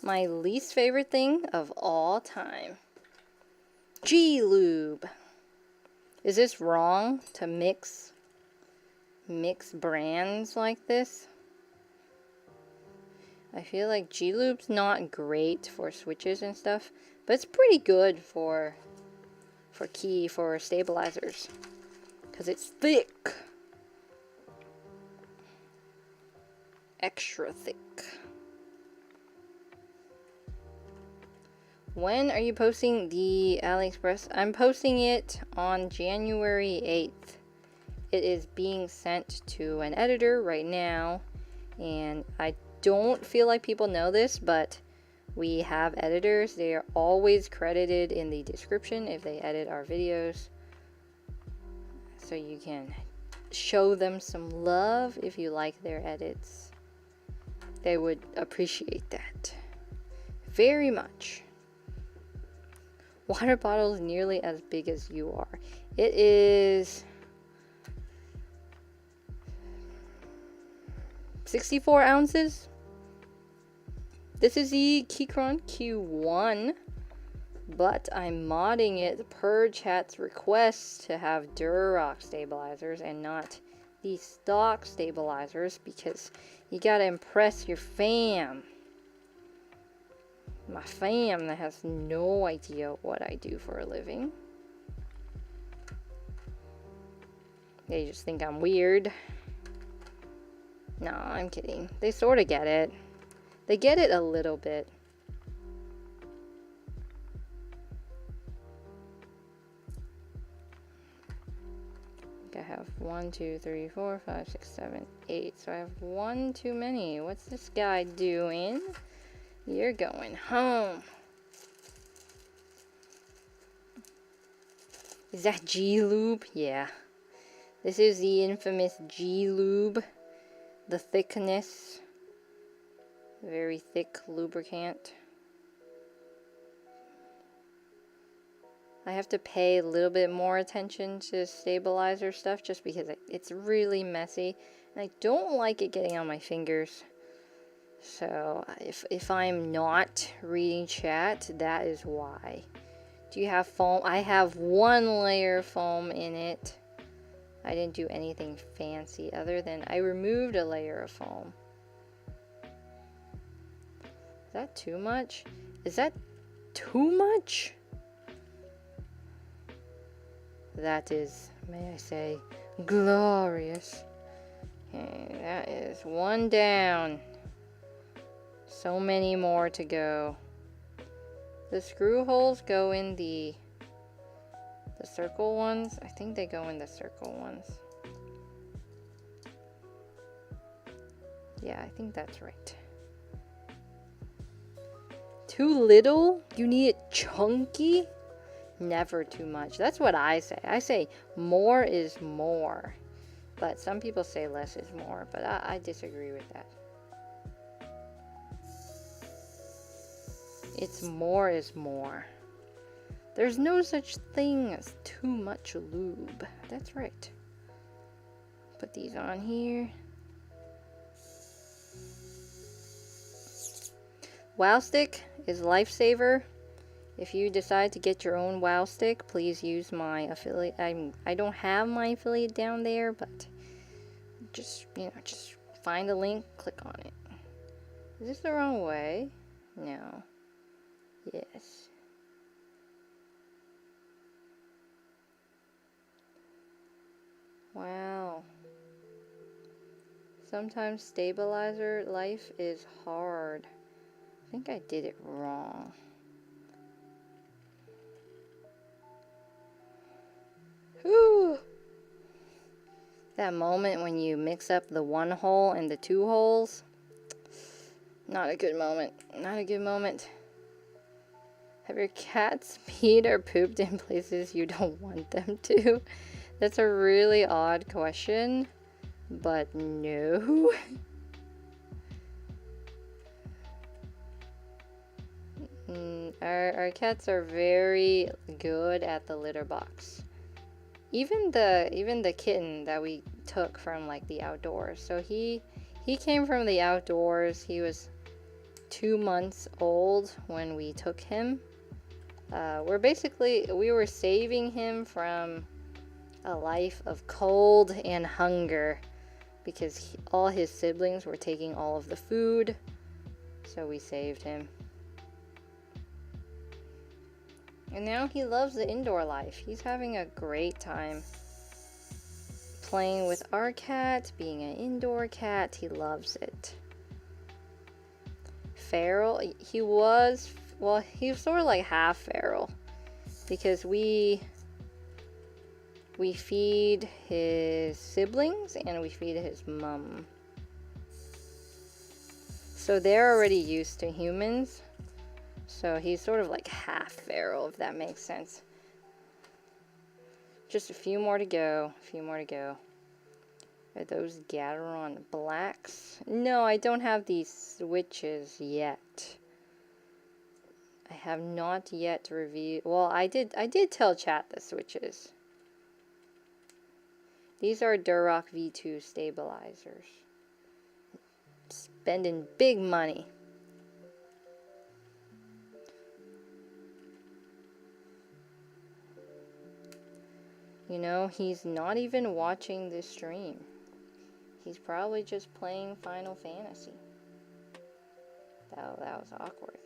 My least favorite thing of all time. G-Lube. Is this wrong to mix brands like this? I feel like G-Lube's not great for switches and stuff, but it's pretty good for stabilizers, because it's thick. Extra thick. When are you posting the AliExpress? I'm posting it on January 8th. It is being sent to an editor right now, and I don't feel like people know this, but we have editors. They are always credited in the description if they edit our videos, so you can show them some love if you like their edits. They would appreciate that very much. Water bottle is nearly as big as you are. It is 64 ounces. This is the Keychron Q1, but I'm modding it per chat's request to have Durock stabilizers and not the stock stabilizers, because you gotta impress your fam. My fam that has no idea what I do for a living. They just think I'm weird. No, I'm kidding. They sort of get it. They get it a little bit. I have 1, 2, 3, 4, 5, 6, 7, 8. So I have one too many. What's this guy doing? You're going home. Is that G-Lube? Yeah. This is the infamous G-Lube. The thickness. Very thick lubricant. I have to pay a little bit more attention to stabilizer stuff just because it's really messy. And I don't like it getting on my fingers. So if I'm not reading chat, that is why. Do you have foam? I have one layer of foam in it. I didn't do anything fancy other than I removed a layer of foam. Is that too much? Is that too much? That is, may I say, glorious. Okay, that is one down. So many more to go. The screw holes go in the circle ones. I think they go in the circle ones. Yeah, I think that's right. Too little? You need it chunky? Never too much. That's what I say. I say more is more. But some people say less is more. But I disagree with that. It's more is more. There's no such thing as too much lube. That's right. Put these on here. Wow Stick is Lifesaver. If you decide to get your own Wow Stick, please use my affiliate. I don't have my affiliate down there, but just, you know, just find the link, click on it. Is this the wrong way? No. Yes. Wow. Sometimes stabilizer life is hard. I think I did it wrong. Whew. That moment when you mix up the one hole and the two holes. Not a good moment. Not a good moment. Have your cats peed or pooped in places you don't want them to? That's a really odd question, but no. Our cats are very good at the litter box. Even the kitten that we took from like the outdoors. So he came from the outdoors. He was 2 months old when we took him. We were saving him from a life of cold and hunger because all his siblings were taking all of the food. So we saved him. And now he loves the indoor life. He's having a great time playing with our cat, being an indoor cat. He loves it. Feral, he was sort of like half feral because we feed his siblings and we feed his mom. So they're already used to humans. So he's sort of like half feral, if that makes sense. Just a few more to go. A few more to go. Are those Gateron blacks? No, I don't have these switches yet. I have not yet reviewed. Well, I did tell chat the switches. These are Durock V2 stabilizers. Spending big money. You know, he's not even watching this stream. He's probably just playing Final Fantasy. That was awkward.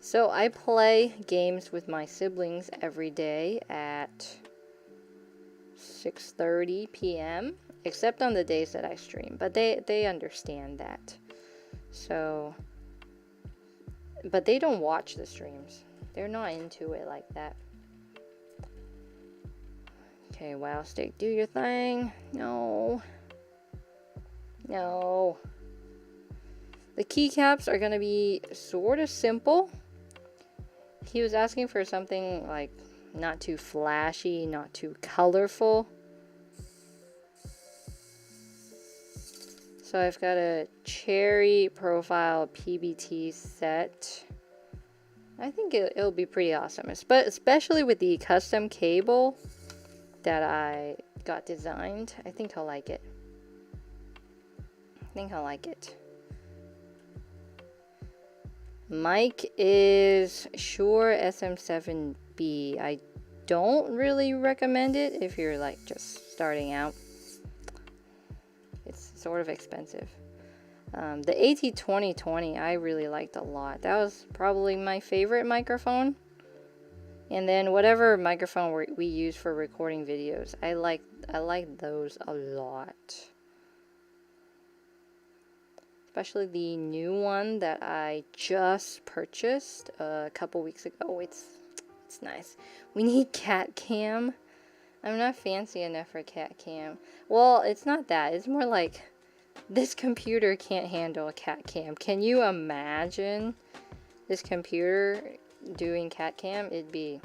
So I play games with my siblings every day at 6:30 p.m. except on the days that I stream, but they understand that. So, but they don't watch the streams. They're not into it like that. Okay, Wow Stick, do your thing. No. No. The keycaps are gonna be sort of simple. He was asking for something like not too flashy, not too colorful. So I've got a cherry profile PBT set. I think it'll be pretty awesome, especially with the custom cable that I got designed. I think I'll like it. Mic is Shure SM7B. I don't really recommend it if you're like just starting out. It's sort of expensive. The AT2020 I really liked a lot. That was probably my favorite microphone. And then whatever microphone we use for recording videos, I like those a lot. Especially the new one that I just purchased a couple weeks ago. It's nice. We need cat cam. I'm not fancy enough for cat cam. Well, it's not that. It's more like this computer can't handle a cat cam. Can you imagine this computer doing cat cam? It'd be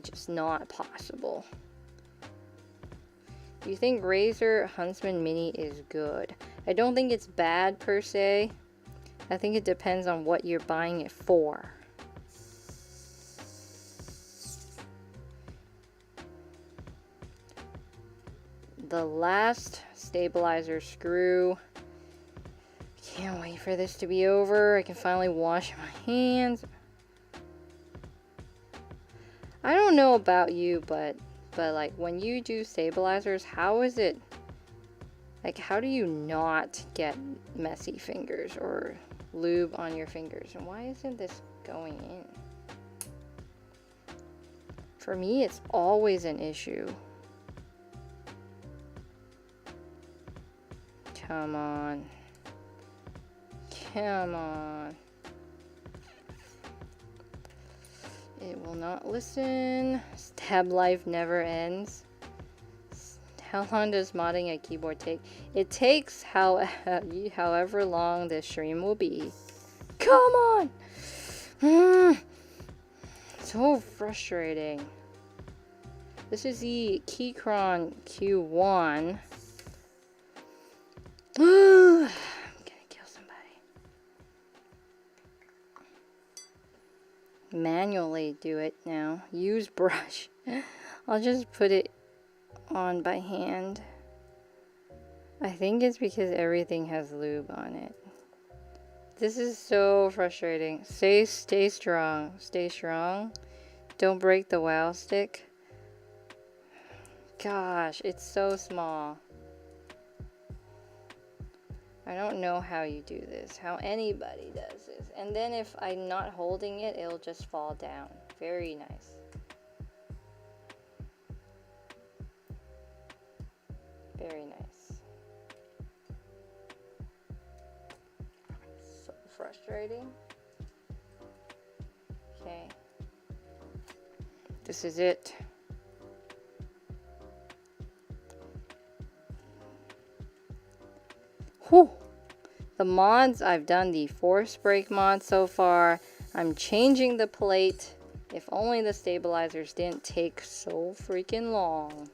just not possible. Do you think Razer Huntsman Mini is good? I don't think it's bad per se. I think it depends on what you're buying it for. the last stabilizer screw. Can't wait for this to be over. I can finally wash my hands. I don't know about you, but like when you do stabilizers, how is it, like how do you not get messy fingers or lube on your fingers? And why isn't this going in? For me, it's always an issue. Come on. Come on. It will not listen. Tab life never ends. How long does modding a keyboard take? It takes however long the stream will be. Come on! So frustrating. This is the Keychron Q1. I'm gonna kill somebody. Manually do it now. Use brush. I'll just put it on by hand. I think it's because everything has lube on it. This is so frustrating. Stay strong. Stay strong. Don't break the wow stick. Gosh, it's so small. I don't know how you do this, how anybody does this. And then if I'm not holding it, it'll just fall down. Very nice. Very nice. So frustrating. Okay. This is it. Whew. The mods, I've done the force brake mod so far. I'm changing the plate. If only the stabilizers didn't take so freaking long.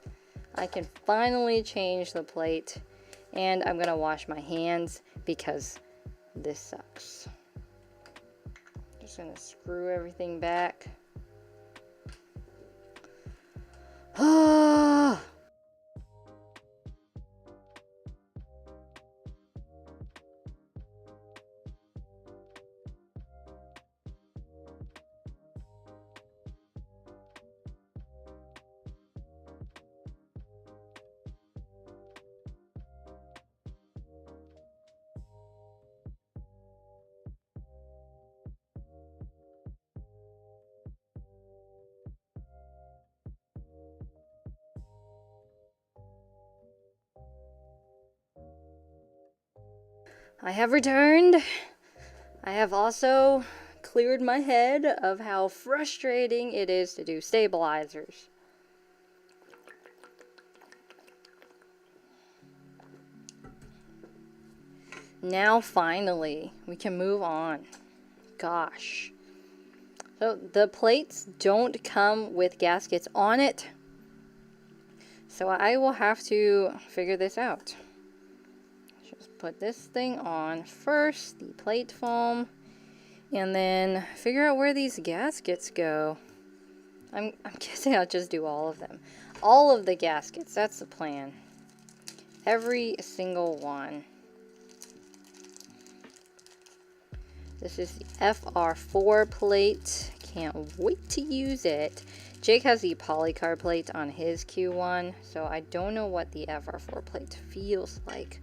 I can finally change the plate. And I'm gonna wash my hands because this sucks. Just gonna screw everything back. Ah. I have returned. I have also cleared my head of how frustrating it is to do stabilizers. Now finally, we can move on. Gosh. So the plates don't come with gaskets on it. So I will have to figure this out. Just put this thing on first, the plate foam, and then figure out where these gaskets go. I'm guessing I'll just do all of them. All of the gaskets, that's the plan. Every single one. This is the FR4 plate. Can't wait to use it. Jake has the polycarbonate plate on his Q1, so I don't know what the FR4 plate feels like.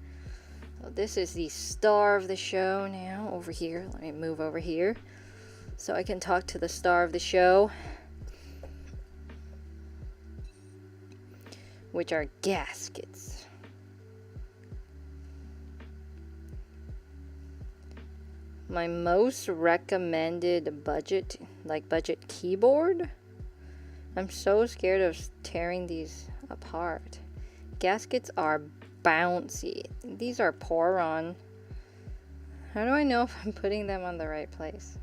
So this is the star of the show now, over here. Let me move over here so I can talk to the star of the show, which are gaskets. My most recommended budget keyboard. I'm so scared of tearing these apart. Gaskets are bouncy. These are Poron. How do I know if I'm putting them on the right place?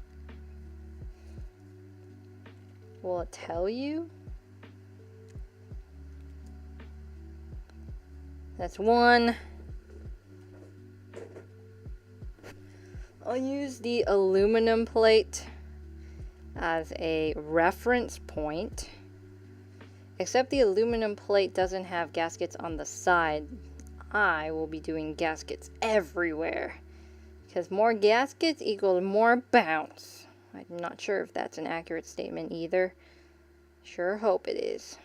Will it tell you? That's one. I'll use the aluminum plate as a reference point. Except the aluminum plate doesn't have gaskets on the side. I will be doing gaskets everywhere. Because more gaskets equals more bounce. I'm not sure if that's an accurate statement either. Sure hope it is.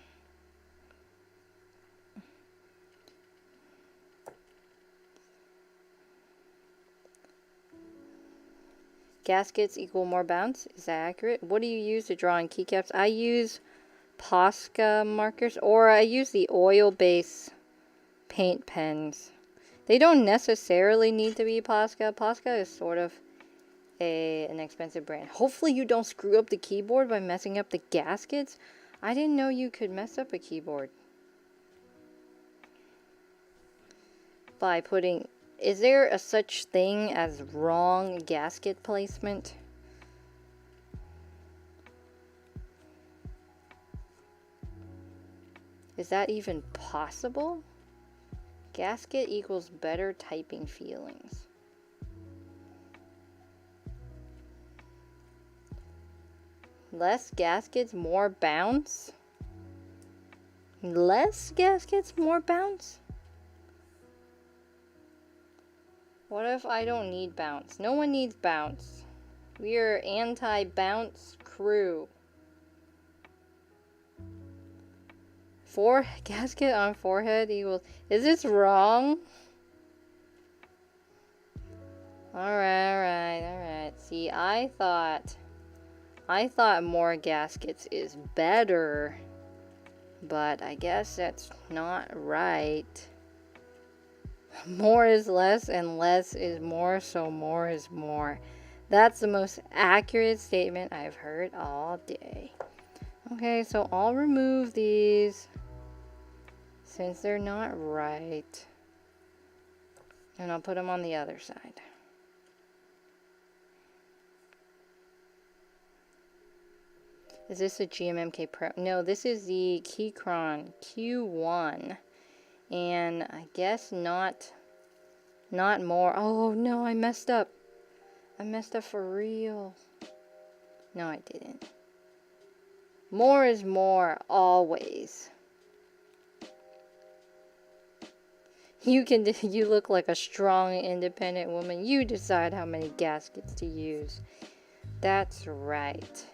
Gaskets equal more bounce. Is that accurate? What do you use to draw on keycaps? I use Posca markers, or I use the oil-based paint pens. They don't necessarily need to be Posca. Posca is sort of an expensive brand. Hopefully you don't screw up the keyboard by messing up the gaskets. I didn't know you could mess up a keyboard by putting... Is there a such thing as wrong gasket placement? Is that even possible? Gasket equals better typing feelings. Less gaskets, more bounce? Less gaskets, more bounce? What if I don't need bounce? No one needs bounce. We are anti-bounce crew. Gasket on forehead equals... Is this wrong? Alright. See, I thought more gaskets is better. But I guess that's not right. More is less and less is more, so more is more. That's the most accurate statement I've heard all day. Okay, so I'll remove these since they're not right. And I'll put them on the other side. Is this a GMMK Pro? No, this is the Keychron Q1. And I guess not more. Oh no, I messed up. I messed up for real. No, I didn't. More is more, always. You look like a strong, independent woman. You decide how many gaskets to use. That's right.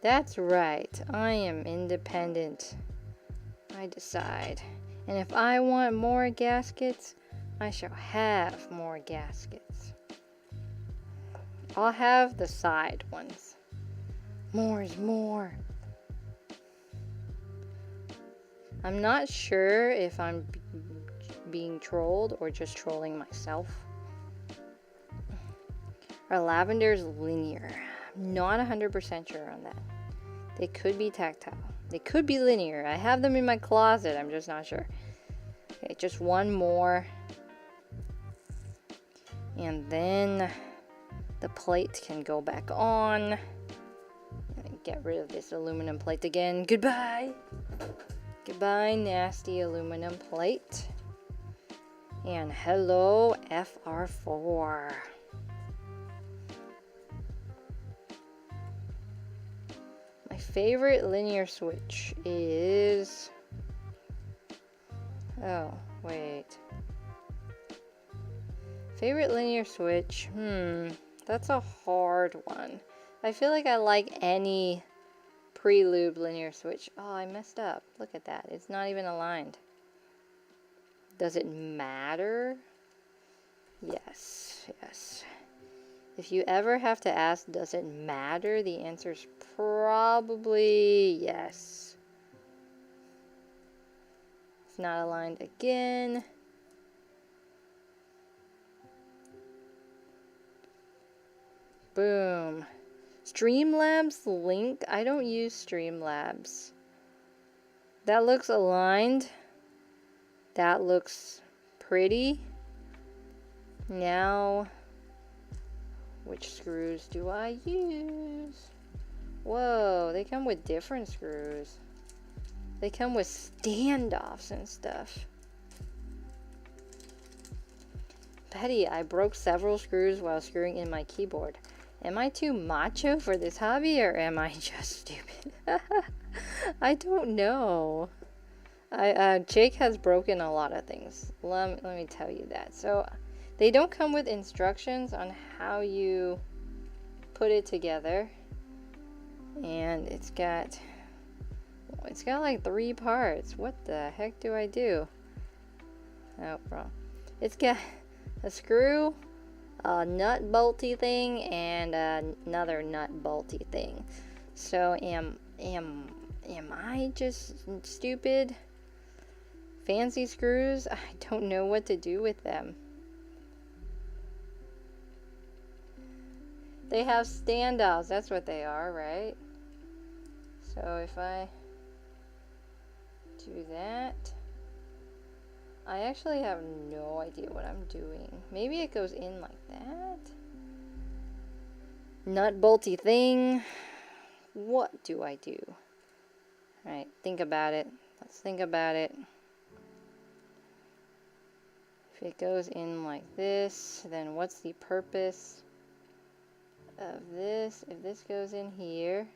That's right. I am independent. I decide. And if I want more gaskets, I shall have more gaskets. I'll have the side ones. More is more. I'm not sure if I'm being trolled or just trolling myself. Are lavenders linear? I'm not 100% sure on that. They could be tactile. They could be linear. I have them in my closet. I'm just not sure. Okay, just one more. And then the plate can go back on. Get rid of this aluminum plate again. Goodbye. Goodbye, nasty aluminum plate. And hello, FR4. My favorite linear switch is... Oh, wait. Favorite linear switch? That's a hard one. I feel like I like any pre-lube linear switch. Oh, I messed up. Look at that. It's not even aligned. Does it matter? Yes, yes. If you ever have to ask, does it matter? The answer is probably yes. It's not aligned again. Boom. Streamlabs link. I don't use Streamlabs. That looks aligned. That looks pretty. Now, which screws do I use? Whoa, they come with different screws. They come with standoffs and stuff. Betty, I broke several screws while screwing in my keyboard. Am I too macho for this hobby, or am I just stupid? I don't know. Jake has broken a lot of things. Let me tell you that. So they don't come with instructions on how you put it together. And it's got like 3 parts. What the heck do I do? Oh, wrong. It's got a screw, a nut bolty thing, and another nut bolty thing. So am I just stupid? Fancy screws? I don't know what to do with them. They have standoffs. That's what they are, right? So if I do that, I actually have no idea what I'm doing. Maybe it goes in like that. Nut bolty thing. What do I do? Alright, think about it. Let's think about it. If it goes in like this, then what's the purpose of this? If this goes in here.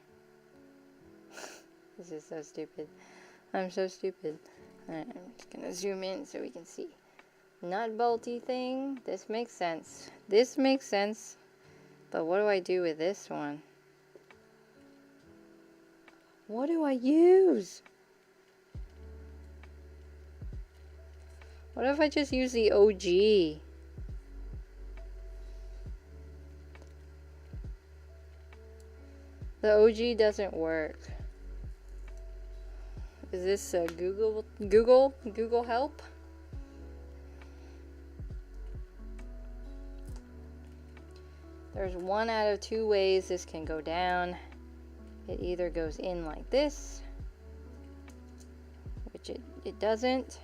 This is so stupid. I'm so stupid. Alright, I'm just gonna zoom in so we can see. Nut bolty thing. This makes sense. This makes sense. But what do I do with this one? What do I use? What if I just use the OG? The OG doesn't work. Is this Google help? There's 1 out of 2 ways this can go down. It either goes in like this, which it doesn't,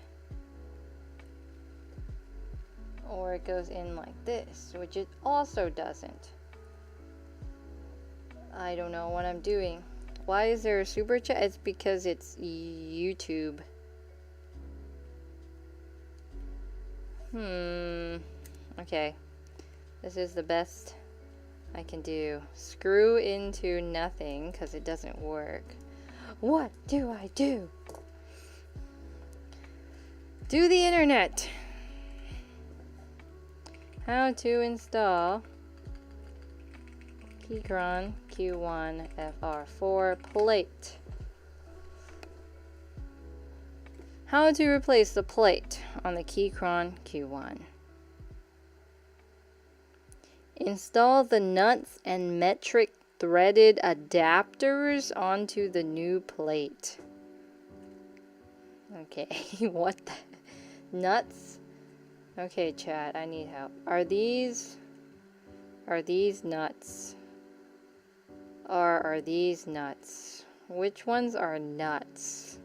or it goes in like this, which it also doesn't. I don't know what I'm doing. Why is there a super chat? It's because it's YouTube. Okay. This is the best I can do. Screw into nothing because it doesn't work. What do I do? Do the internet. How to install Keychron Q1 FR4 plate. How to replace the plate on the Keychron Q1. Install the nuts and metric threaded adapters onto the new plate. Okay, what the? Nuts? Okay, chat, I need help. Are these nuts? Or are these nuts? Which ones are nuts?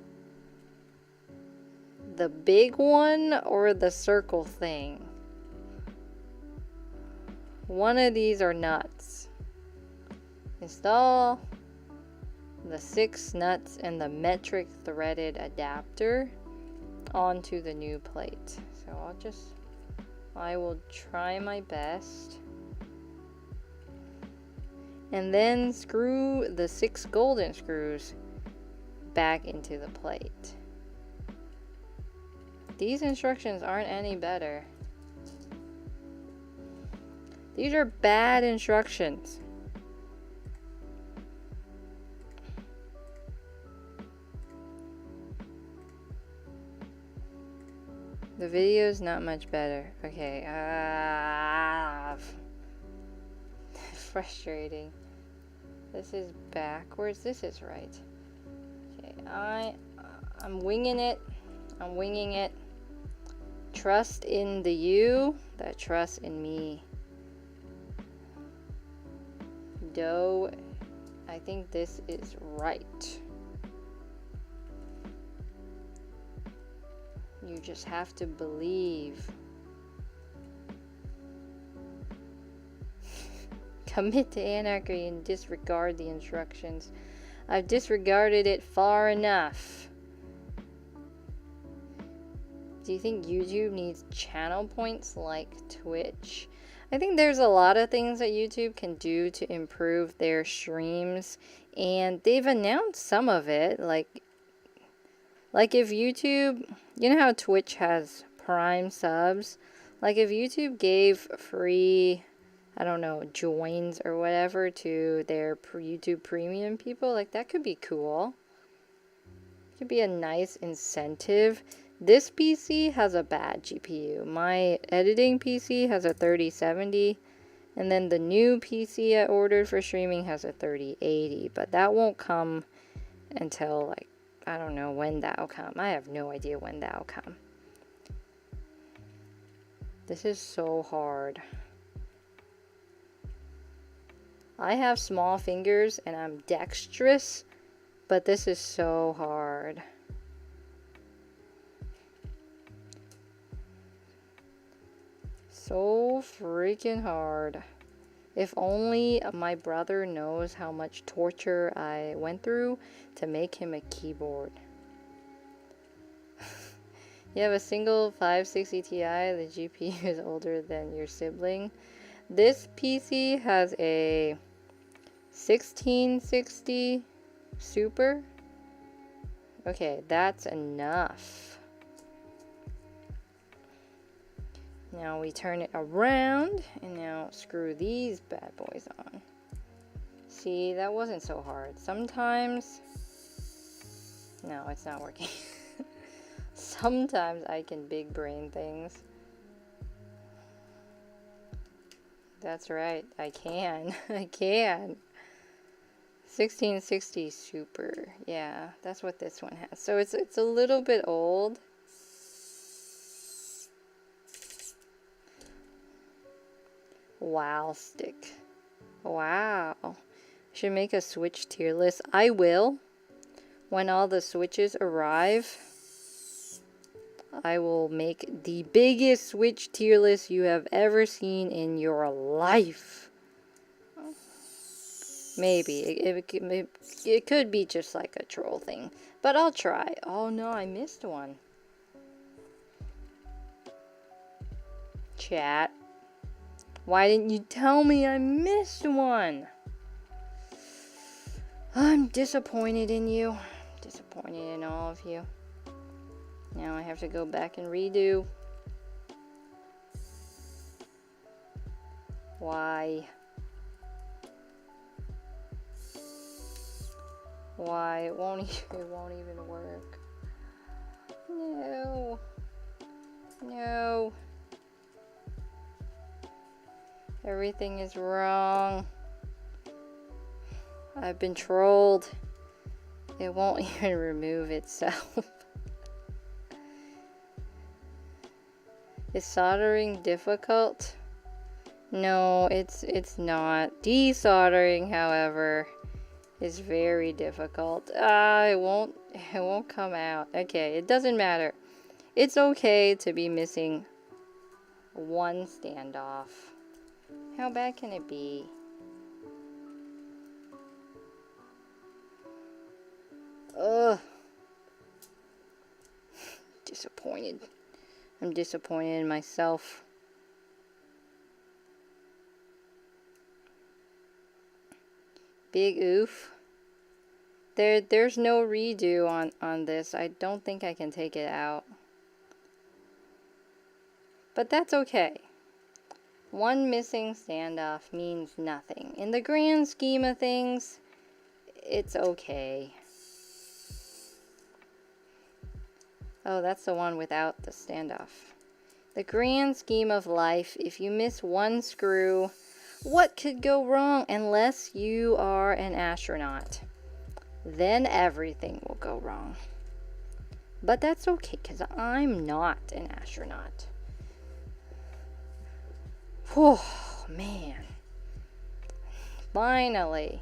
The big one or the circle thing? One of these are nuts. Install the 6 nuts and the metric threaded adapter onto the new plate. So I will try my best. And then screw the 6 golden screws back into the plate. These instructions aren't any better. These are bad instructions. The video is not much better. Okay. Frustrating. This is backwards. This is right. Okay. I'm winging it. I'm winging it. Trust in the you that trusts in me. Dough. I think this is right. You just have to believe. Commit to anarchy and disregard the instructions. I've disregarded it far enough. Do you think YouTube needs channel points like Twitch? I think there's a lot of things that YouTube can do to improve their streams, and they've announced some of it. Like if YouTube, you know how Twitch has Prime subs? Like if YouTube gave free, I don't know, joins or whatever to their YouTube Premium people, like that could be cool. Could be a nice incentive. This PC has a bad GPU. My editing PC has a 3070, and then the new PC I ordered for streaming has a 3080, but that won't come until, like, I don't know when that'll come. I have no idea when that'll come. This is so hard. I have small fingers and I'm dexterous, but this is so hard. So freaking hard. If only my brother knows how much torture I went through to make him a keyboard. You have a single 560 Ti, the GPU is older than your sibling. This PC has a 1660 Super. Okay, that's enough. Now we turn it around, and now screw these bad boys on. See, that wasn't so hard. Sometimes... No, it's not working. Sometimes I can big brain things. That's right, I can. I can. 1660 Super. Yeah, that's what this one has. So it's a little bit old. Wow, stick. Wow. Should make a Switch tier list. I will. When all the Switches arrive, I will make the biggest Switch tier list you have ever seen in your life. Maybe. It could be just like a troll thing. But I'll try. Oh no, I missed one. Chat. Why didn't you tell me I missed one? I'm disappointed in you. Disappointed in all of you. Now I have to go back and redo. Why? Why? It won't even work. No. No. Everything is wrong. I've been trolled. It won't even remove itself. Is soldering difficult? No, it's not. Desoldering, however, is very difficult. It won't come out. Okay, it doesn't matter. It's okay to be missing one standoff. How bad can it be? Ugh. Disappointed. I'm disappointed in myself. Big oof. There's no redo on this. I don't think I can take it out. But that's okay. One missing standoff means nothing. In the grand scheme of things, it's okay. Oh, that's the one without the standoff. The grand scheme of life, if you miss one screw, what could go wrong unless you are an astronaut? Then everything will go wrong. But that's okay, because I'm not an astronaut. Oh, man. Finally.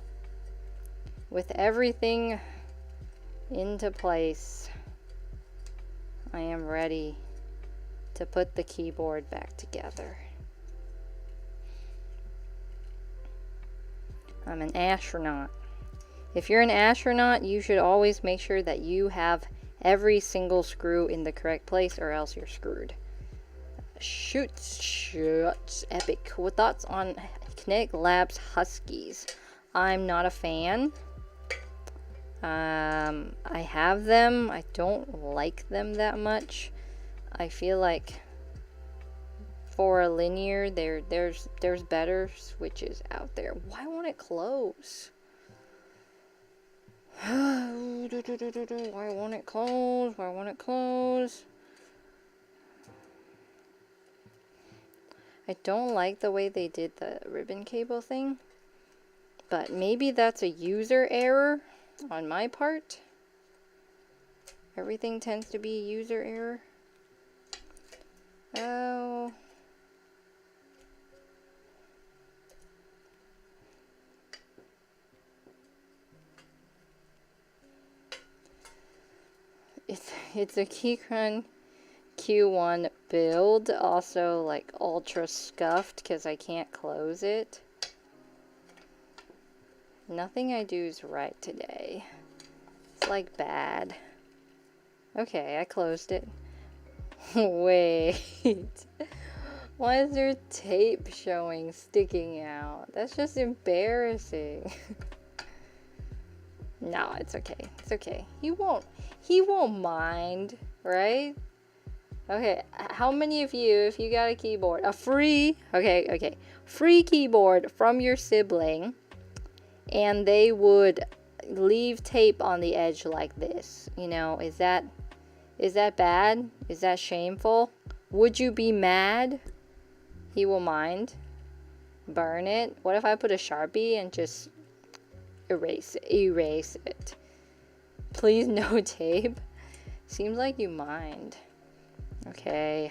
With everything into place, I am ready to put the keyboard back together. I'm an astronaut. If you're an astronaut, you should always make sure that you have every single screw in the correct place, or else you're screwed. Shoots epic. What thoughts on Kinetic Labs Huskies? I'm not a fan. I have them. I don't like them that much. I feel like for a linear, there's better switches out there. Why won't it close? Why won't it close? Why won't it close? I don't like the way they did the ribbon cable thing, but maybe that's a user error on my part. Everything tends to be a user error. Oh. It's a Keychron Q1 build, also like ultra scuffed because I can't close it. Nothing I do is right today. It's like bad. Okay, I closed it. Wait. Why is there tape showing, sticking out? That's just embarrassing. No, it's okay. It's okay. He won't mind, right? Okay, how many of you, if you got a keyboard, free keyboard from your sibling, and they would leave tape on the edge like this, you know, is that bad? Is that shameful? Would you be mad? He will mind. Burn it. What if I put a Sharpie and just erase it? Please, no tape. Seems like you mind. Okay.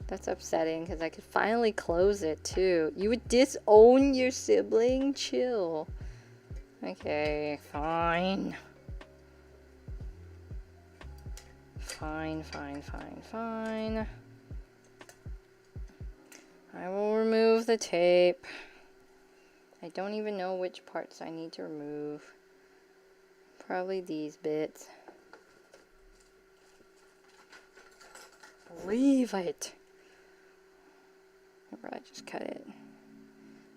That's upsetting because I could finally close it too. You would disown your sibling? Chill. Okay, fine. Fine. I will remove the tape. I don't even know which parts I need to remove. Probably these bits. Leave it. Or I just cut it.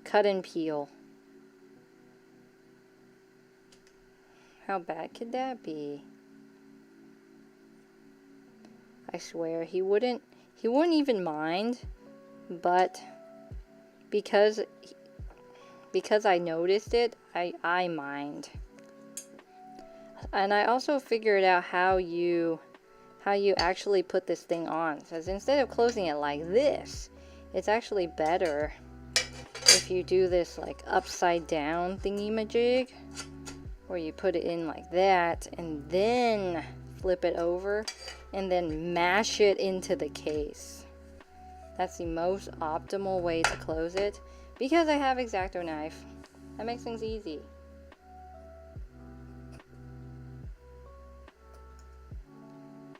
Cut and peel. How bad could that be? I swear he wouldn't even mind, but because I noticed it, I mind. And I also figured out how you actually put this thing on. So instead of closing it like this, it's actually better if you do this like upside down thingy-majig, where you put it in like that and then flip it over and then mash it into the case. That's the most optimal way to close it because I have X-Acto knife. That makes things easy.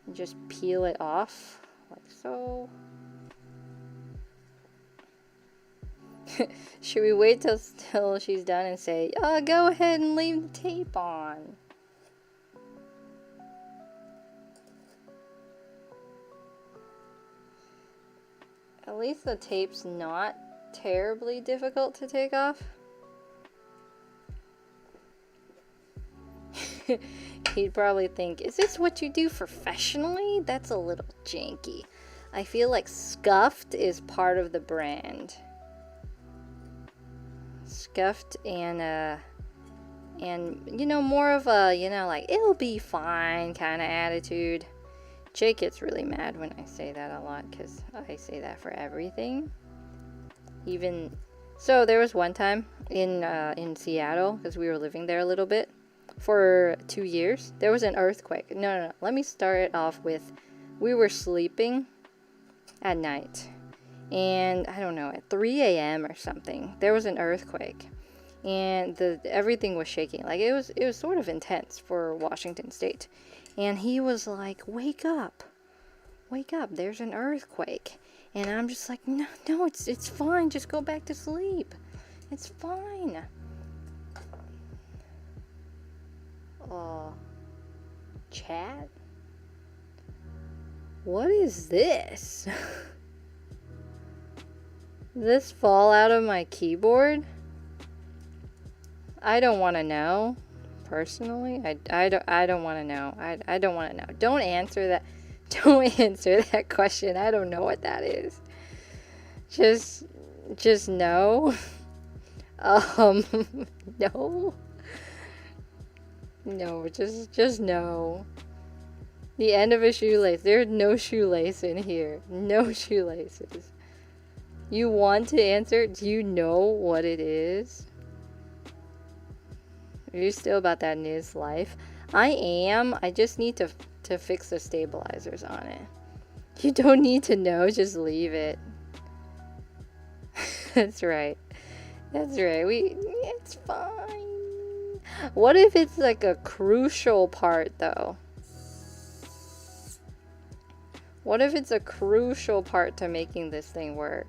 And just peel it off like so. Should we wait till she's done and say, oh, go ahead and leave the tape on? At least the tape's not terribly difficult to take off. He'd probably think, is this what you do professionally? That's a little janky. I feel like scuffed is part of the brand. Scuffed and you know, more of a, you know, like it'll be fine kind of attitude. Jake gets really mad when I say that a lot because I say that for everything. Even so, there was one time in Seattle, because we were living there a little bit for 2 years. There was an earthquake. No. Let me start it off with, we were sleeping at night, and I don't know, at 3 a.m. or something, there was an earthquake, and everything was shaking. Like it was sort of intense for Washington State. And he was like, wake up, there's an earthquake. And I'm just like, no, it's fine, just go back to sleep. It's fine. Chat? What is this? Did this fall out of my keyboard? I don't want to know. Personally, I don't want to know. I don't want to know. Don't answer that. Don't answer that question. I don't know what that is. Just no. No. No, just no. The end of a shoelace. There's no shoelace in here. No shoelaces. You want to answer? Do you know what it is? Are you still about that Niz life? I am. I just need to fix the stabilizers on it. You don't need to know. Just leave it. That's right. That's right. It's fine. What if it's like a crucial part though? What if it's a crucial part to making this thing work?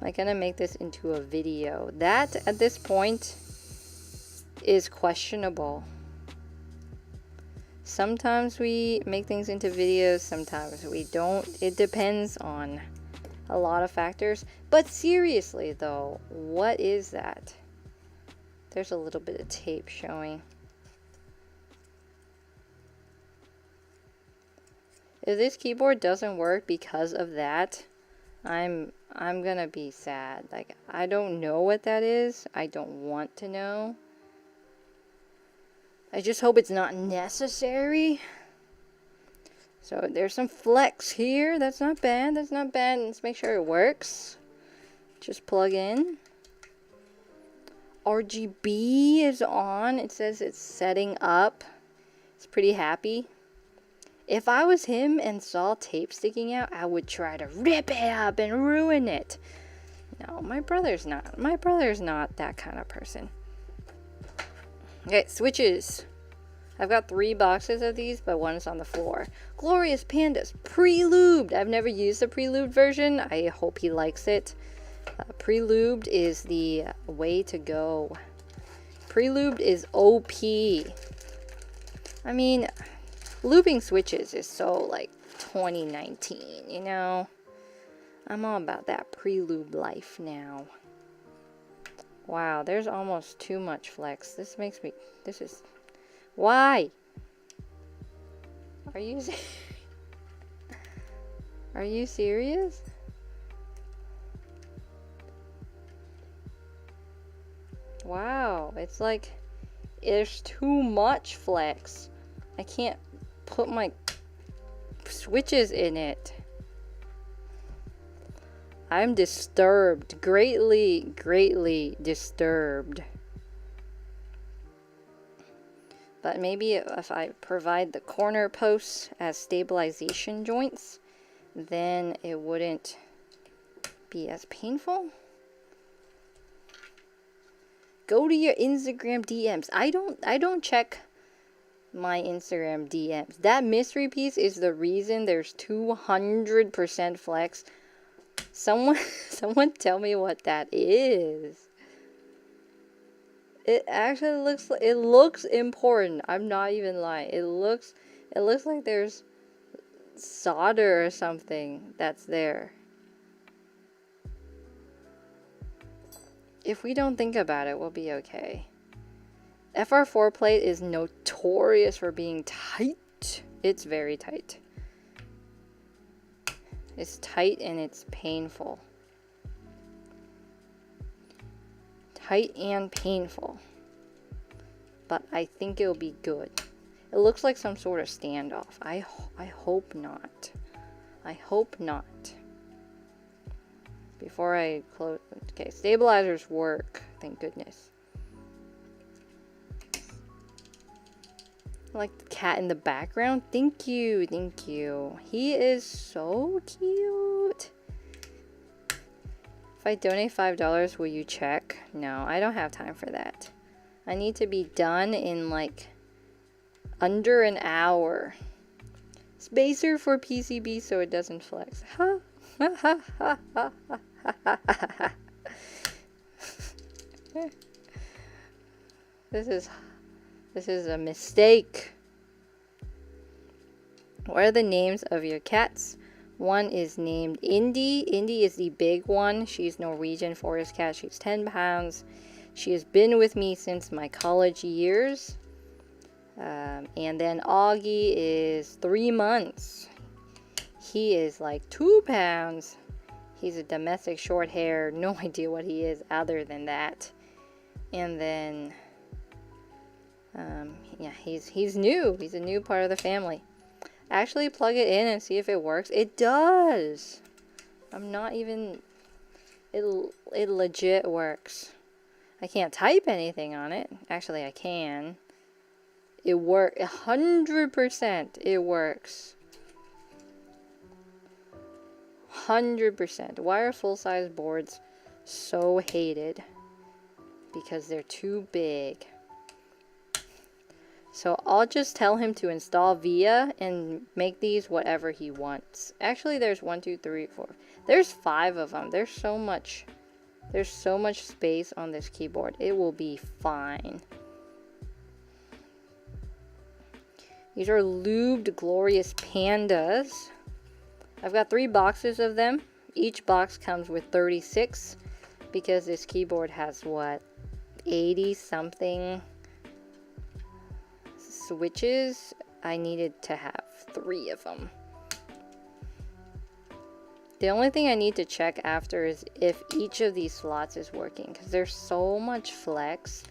Am I gonna make this into a video? That, at this point, is questionable. Sometimes we make things into videos, sometimes we don't. It depends on a lot of factors. But seriously though, what is that? There's a little bit of tape showing. If this keyboard doesn't work because of that, I'm gonna be sad. Like, I don't know what that is. I don't want to know. I just hope it's not necessary. So there's some flex here. That's not bad. That's not bad. Let's make sure it works. Just plug in. RGB is on. It says it's setting up. It's pretty happy. If I was him and saw tape sticking out, I would try to rip it up and ruin it. No, my brother's not. My brother's not that kind of person. Okay, switches. I've got 3 boxes of these, but one is on the floor. Glorious Pandas, pre-lubed. I've never used the pre-lubed version. I hope he likes it. Pre-lubed is the way to go. Pre-lubed is OP. I mean, lubing switches is so like 2019, you know? I'm all about that pre-lube life now. Wow, there's almost too much flex. This is... Why? Are you... Are you serious? Wow, it's like... There's too much flex. I can't put my switches in it. I'm disturbed. Greatly disturbed. But maybe if I provide the corner posts as stabilization joints, then it wouldn't be as painful. Go to your Instagram DMs. I don't check my Instagram DMs. That mystery piece is the reason there's 200% flex. Someone tell me what that is. It actually looks important. I'm not even lying. It looks like there's solder or something that's there. If we don't think about it, we'll be okay. FR4 plate is notorious for being tight. It's very tight. It's tight and it's painful. Tight and painful. But I think it'll be good. It looks like some sort of standoff. I hope not. I hope not. Before I close... Okay, stabilizers work. Thank goodness. I like the cat in the background. Thank you. Thank you. He is so cute. If I donate $5, will you check? No, I don't have time for that. I need to be done in like under an hour. Spacer for PCB so it doesn't flex. Ha ha ha ha ha ha ha. This is a mistake. What are the names of your cats? One is named Indy. Indy is the big one. She's Norwegian forest cat. She's 10 pounds. She has been with me since my college years. And then Augie is 3 months. He is like 2 pounds. He's a domestic short hair. No idea what he is other than that. And then, yeah, he's new. He's a new part of the family. Actually plug it in and see if it works. It does. I'm not even, it legit works. I can't type anything on it. Actually, I can. It works. 100% it works. 100%. Why are full-size boards so hated? Because they're too big. So I'll just tell him to install VIA and make these whatever he wants. Actually, there's 1, 2, 3, 4. There's 5 of them. There's so much space on this keyboard. It will be fine. These are lubed glorious pandas. I've got 3 boxes of them. Each box comes with 36 because this keyboard has what, 80 something switches. I needed to have 3 of them. The only thing I need to check after is if each of these slots is working, because there's so much flex.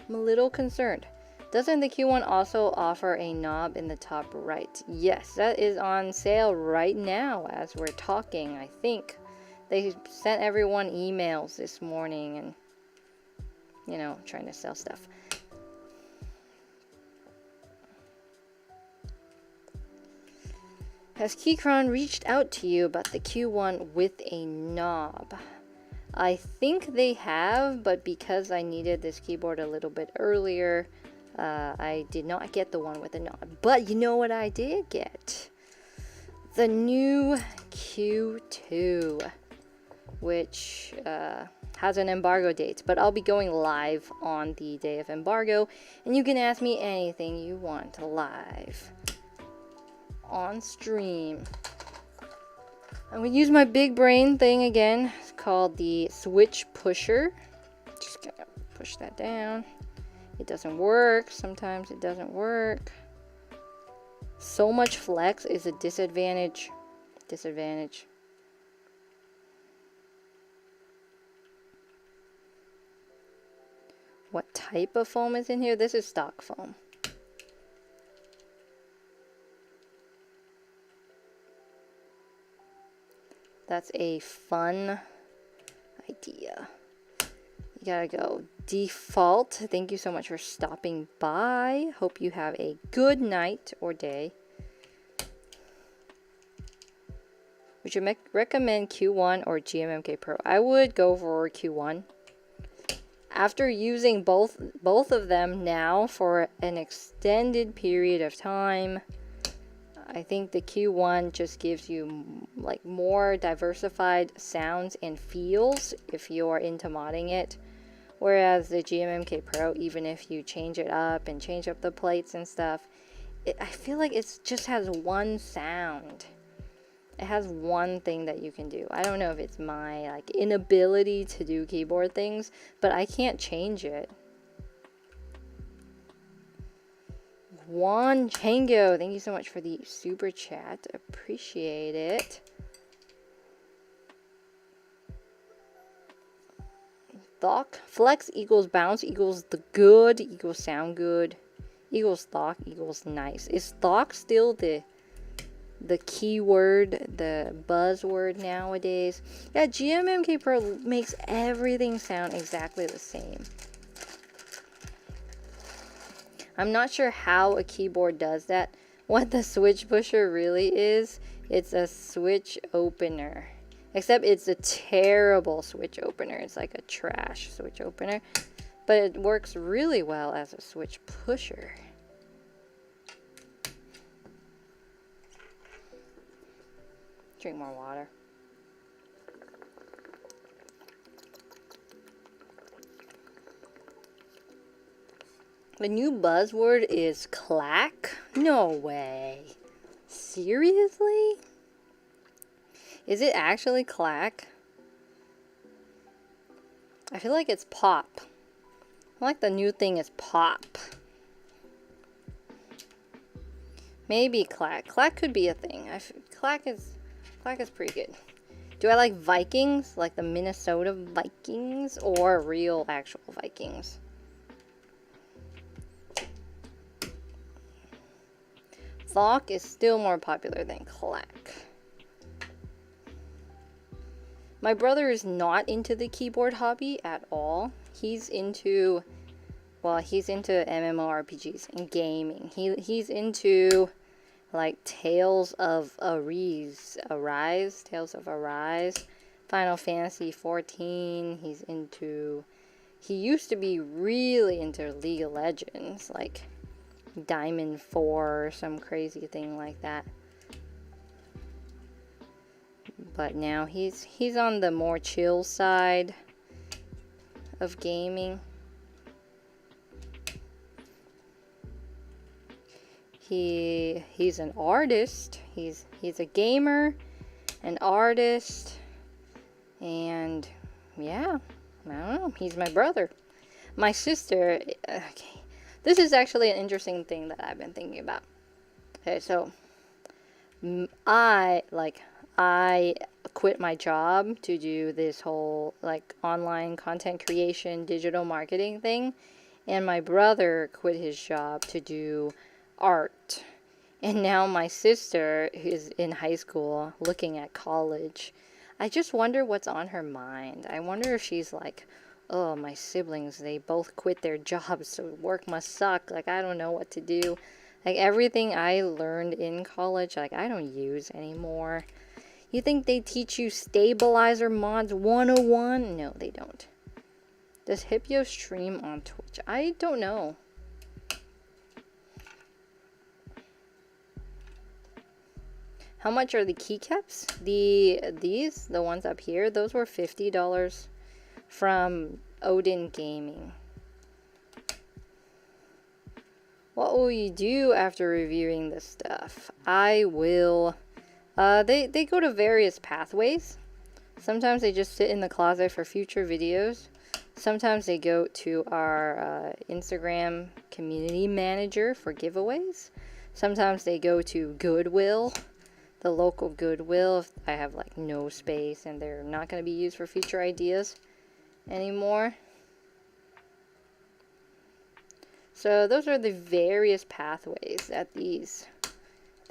I'm a little concerned. Doesn't the Q1 also offer a knob in the top right? Yes, that is on sale right now as we're talking, I think. They sent everyone emails this morning and, you know, trying to sell stuff. Has Keychron reached out to you about the Q1 with a knob? I think they have, but because I needed this keyboard a little bit earlier, I did not get the one with the knob. But you know what I did get? The new Q2, which has an embargo date, but I'll be going live on the day of embargo, and you can ask me anything you want live on stream. I'm gonna use my big brain thing again. It's called the switch pusher. Just gonna push that down. It doesn't work. Sometimes it doesn't work. So much flex is a disadvantage. What type of foam is in here? This is stock foam. That's a fun idea. You gotta go default. Thank you so much for stopping by. Hope you have a good night or day. Would you recommend Q1 or GMMK Pro? I would go for Q1. After using both of them now for an extended period of time, I think the Q1 just gives you like more diversified sounds and feels if you are into modding it. Whereas the GMMK Pro, even if you change it up and change up the plates and stuff, I feel like it just has one sound. It has one thing that you can do. I don't know if it's my like inability to do keyboard things, but I can't change it. Juan Chango, thank you so much for the super chat. Appreciate it. Thok, flex equals bounce equals the good equals sound good equals thok equals nice. Is thok still the keyword, the buzzword nowadays? Yeah, GMMK Pro makes everything sound exactly the same. I'm not sure how a keyboard does that. What the switch pusher really is, it's a switch opener. Except it's a terrible switch opener. It's like a trash switch opener. But it works really well as a switch pusher. Drink more water. The new buzzword is clack? No way. Seriously? Is it actually clack? I feel like it's pop. I like the new thing is pop. Maybe clack. Clack could be a thing. Clack is pretty good. Do I like Vikings, like the Minnesota Vikings, or real actual Vikings? Thok is still more popular than clack. My brother is not into the keyboard hobby at all. He's into MMORPGs and gaming. He's into like Tales of Arise, Final Fantasy 14. He used to be really into League of Legends, like Diamond 4 or some crazy thing like that. But now he's on the more chill side of gaming. He's an artist. He's a gamer, an artist, and yeah, I don't know. He's my brother. My sister. Okay, this is actually an interesting thing that I've been thinking about. Okay, so I quit my job to do this whole like online content creation, digital marketing thing, and my brother quit his job to do art. And now my sister, who's in high school looking at college, I just wonder what's on her mind. I wonder if she's like, oh, my siblings, they both quit their jobs, so work must suck. Like, I don't know what to do. Like, everything I learned in college, like, I don't use anymore. You think they teach you Stabilizer Mods 101? No, they don't. Does Hipio stream on Twitch? I don't know. How much are the keycaps? The ones up here, those were $50 from Odin Gaming. What will you do after reviewing this stuff? I will, they go to various pathways. Sometimes they just sit in the closet for future videos. Sometimes they go to our Instagram community manager for giveaways. Sometimes they go to Goodwill, the local Goodwill, if I have like no space and they're not going to be used for future ideas anymore. So those are the various pathways that these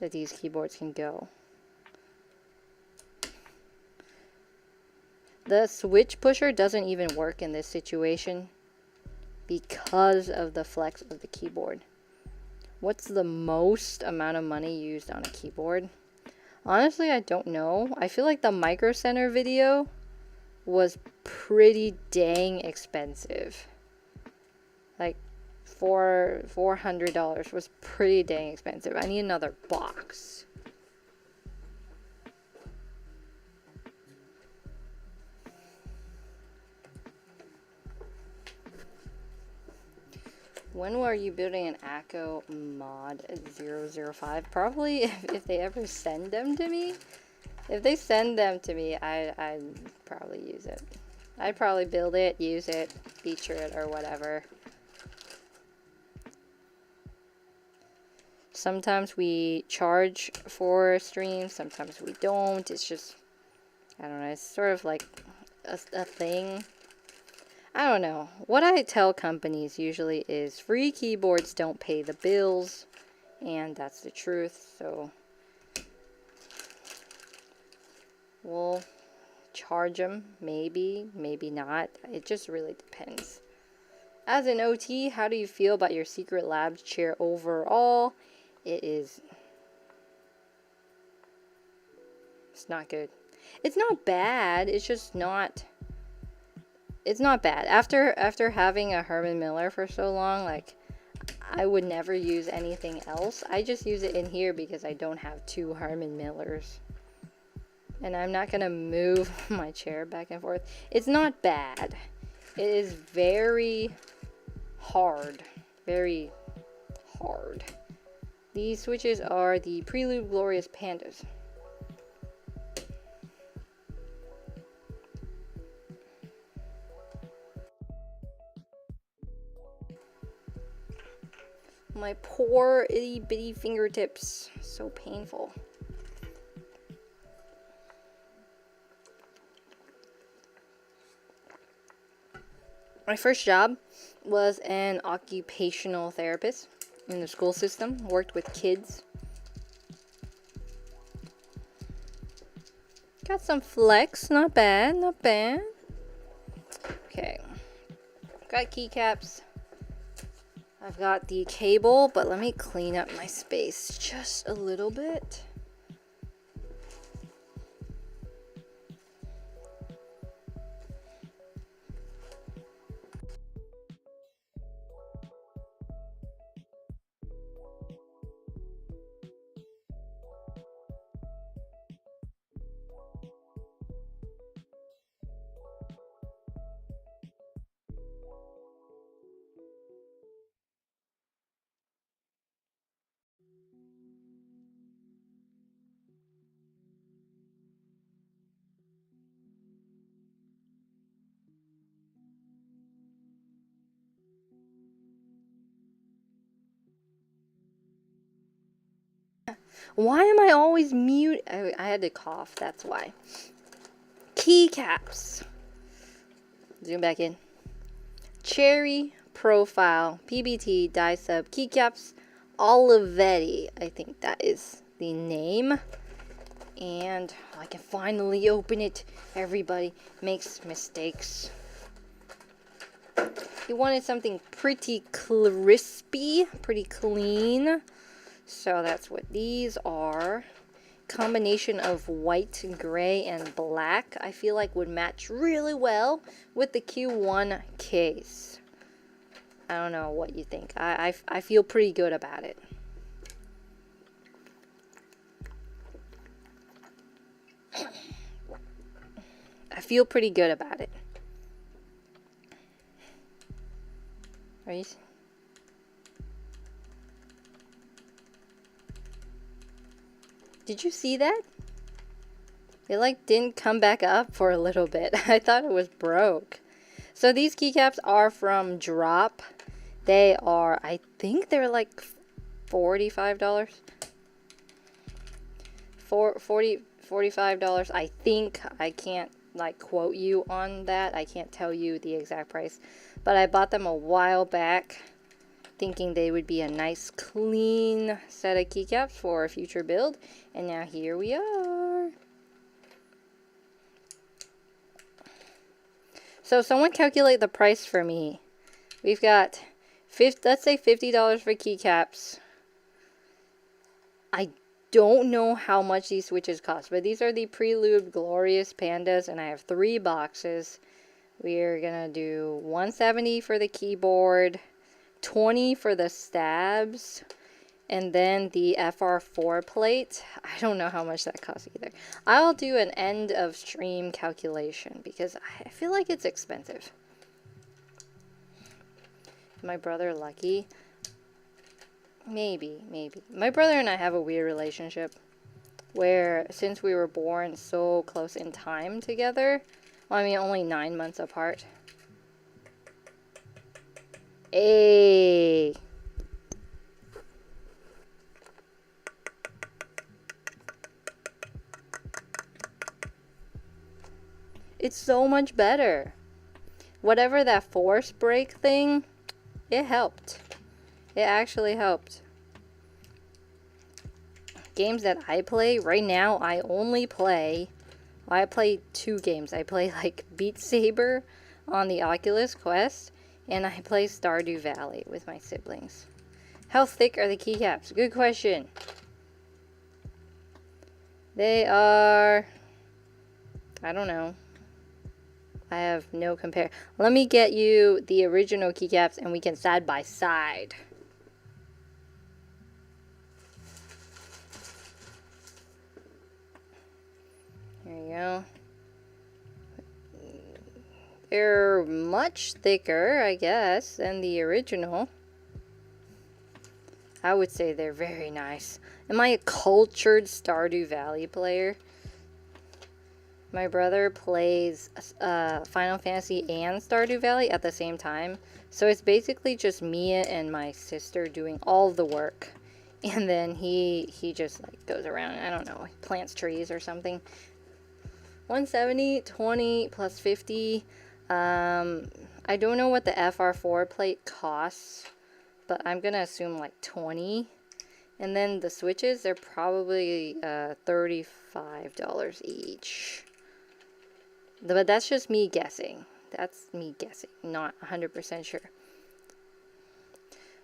keyboards can go. The switch pusher doesn't even work in this situation because of the flex of the keyboard. What's the most amount of money used on a keyboard? Honestly, I don't know. I feel like the Micro Center video was pretty dang expensive. Like $400 was pretty dang expensive. I need another box. When are you building an ACO mod 005? Probably if they ever send them to me. If they send them to me, I'd probably use it. I'd probably build it, use it, feature it, or whatever. Sometimes we charge for streams, sometimes we don't. It's just, I don't know, it's sort of like a thing. I don't know. What I tell companies usually is free keyboards don't pay the bills, and that's the truth. So we'll charge them, maybe, maybe not. It just really depends. As an OT, how do you feel about your Secret Labs chair overall? It's not good. It's not bad. It's just not. It's not bad. After having a Herman Miller for so long, like, I would never use anything else. I just use it in here because I don't have two Herman Millers. And I'm not going to move my chair back and forth. It's not bad. It is very hard. Very hard. These switches are the Prelude Glorious Pandas. My poor itty bitty fingertips. So painful. My first job was an occupational therapist in the school system. Worked with kids. Got some flex. Not bad, not bad. Okay. Got keycaps. I've got the cable, but let me clean up my space just a little bit. Why am I always mute? I had to cough, that's why. Keycaps. Zoom back in. Cherry Profile PBT Die Sub Keycaps Olivetti. I think that is the name. And I can finally open it. Everybody makes mistakes. He wanted something pretty crispy, pretty clean. So that's what these are. Combination of white, gray, and black, I feel like would match really well with the Q1 case. I don't know what you think. I feel pretty good about it. I feel pretty good about it. Are you? Did you see that? It like didn't come back up for a little bit. I thought it was broke. So these keycaps are from Drop. They are, I think they're like $45. $45, I think. I can't like quote you on that. I can't tell you the exact price. But I bought them a while back, thinking they would be a nice clean set of keycaps for a future build, and now here we are. So someone calculate the price for me. We've got let's say $50 for keycaps. I don't know how much these switches cost, but these are the Prelude Glorious Pandas, and I have 3 boxes. We're gonna do $170 for the keyboard, $20 for the stabs, and then the FR4 plate. I don't know how much that costs either. I'll do an end of stream calculation because I feel like it's expensive. My brother lucky? Maybe. My brother and I have a weird relationship where since we were born so close in time together, well, I mean only 9 months apart. Hey. It's so much better. Whatever that force break thing, it helped. It actually helped. Games that I play right now, I play 2 games. I play like Beat Saber on the Oculus Quest, and I play Stardew Valley with my siblings. How thick are the keycaps? Good question. They are, I don't know. I have no compare. Let me get you the original keycaps and we can side by side. There you go. They're much thicker, I guess, than the original. I would say they're very nice. Am I a cultured Stardew Valley player? My brother plays Final Fantasy and Stardew Valley at the same time. So it's basically just me and my sister doing all the work. And then he just like goes around, I don't know, plants trees or something. 170, 20 plus 50. I don't know what the FR4 plate costs, but I'm gonna assume like 20. And then the switches, they're probably $35 each. But that's just me guessing. That's me guessing, not 100% sure.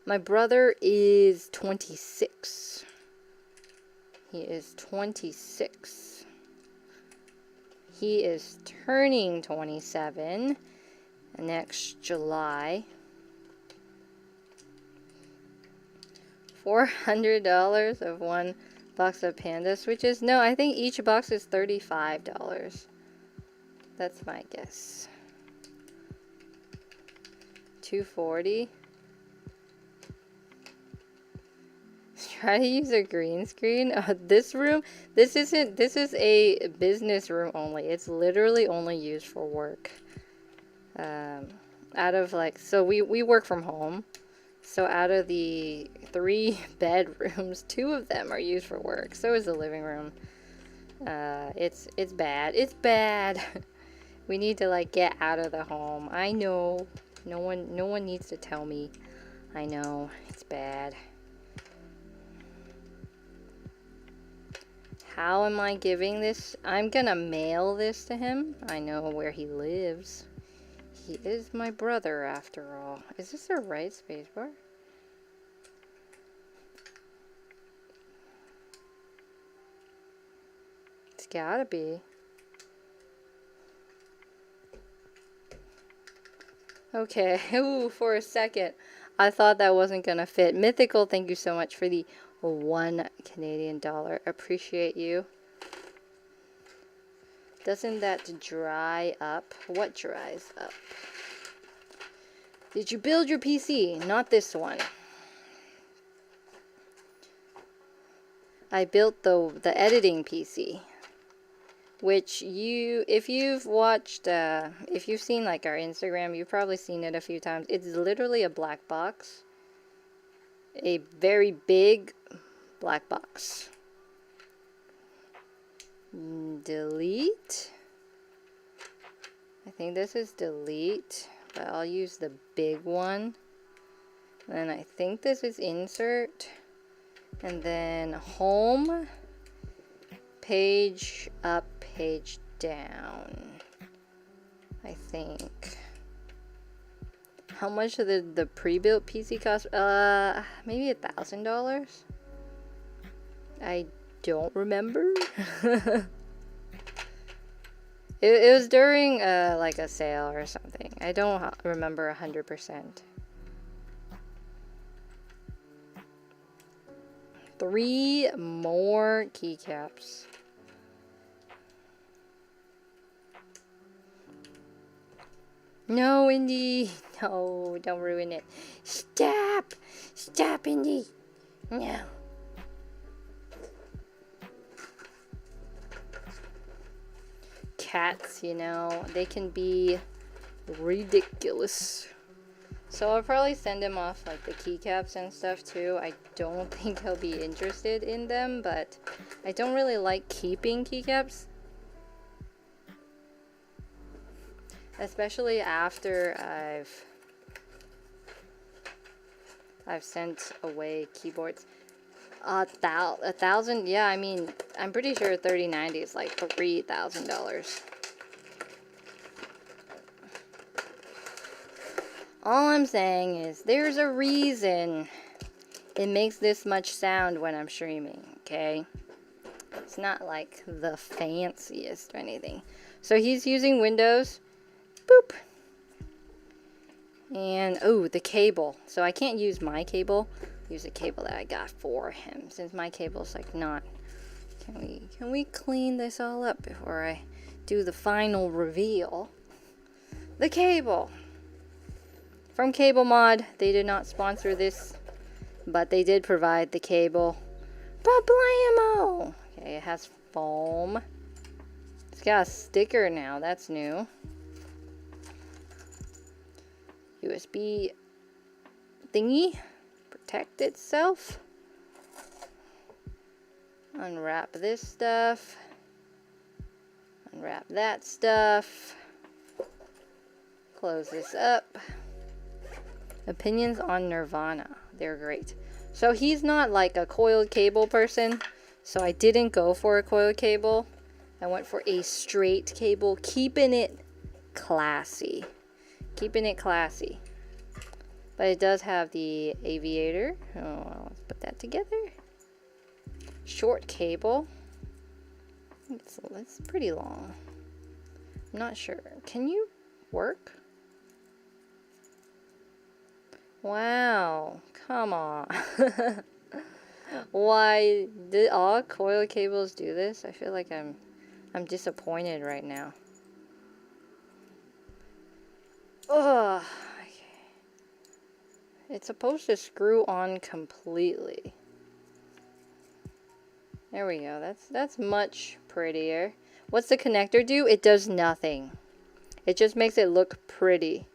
My brother is 26. He is 26. He is turning 27 next July. $400 of one box of Panda switches? No, I think each box is $35. That's my guess. 240. Try to use a green screen. This room, this is a business room only. It's literally only used for work. Out of like, so we work from home. So out of the 3 bedrooms, 2 of them are used for work. So is the living room. It's bad. It's bad. We need to like get out of the home. I know. No one needs to tell me. I know. It's bad. How am I giving this? I'm gonna mail this to him. I know where he lives. He is my brother after all. Is this the right spacebar? It's gotta be. Okay, ooh, for a second, I thought that wasn't gonna fit. Mythical, thank you so much for the $1 Canadian. Appreciate you. Doesn't that dry up? What dries up? Did you build your PC? Not this one. I built the editing PC. Which if you've watched, if you've seen like our Instagram, you've probably seen it a few times. It's literally a black box. A very big black box. Delete. I think this is delete, but I'll use the big one. Then I think this is insert. And then home. Page up, page down. I think. How much did the pre-built PC cost? Maybe $1,000. I don't remember. It was during like a sale or something. I don't remember 100%. 3 more keycaps. No, Indy. No, don't ruin it. Stop! Stop, Indy. No. Cats, you know, they can be ridiculous. So I'll probably send him off like the keycaps and stuff too. I don't think he'll be interested in them, but I don't really like keeping keycaps. Especially after I've sent away keyboards. 1,000? Yeah, I mean, I'm pretty sure 3090 is like $3,000. All I'm saying is there's a reason it makes this much sound when I'm streaming, okay? It's not like the fanciest or anything. So he's using Windows. Boop. And, oh, the cable. So I can't use my cable. Use a cable that I got for him, since my cable's like not. Can we clean this all up before I do the final reveal? The cable. From Cable Mod. They did not sponsor this But they did provide the cable. Problemo! Okay, it has foam. It's got a sticker now. That's new. USB thingy. Protect itself. Unwrap this stuff. Unwrap that stuff. Close this up. Opinions on Nirvana. They're great. So he's not like a coiled cable person. So I didn't go for a coiled cable. I went for a straight cable. Keeping it classy. Keeping it classy. But it does have the aviator. Oh, let's put that together. Short cable. It's pretty long. I'm not sure. Can you work? Wow. Come on. Why did all coil cables do this? I feel like I'm disappointed right now. Ugh. Okay. It's supposed to screw on completely. There we go. That's much prettier. What's the connector do? It does nothing. It just makes it look pretty.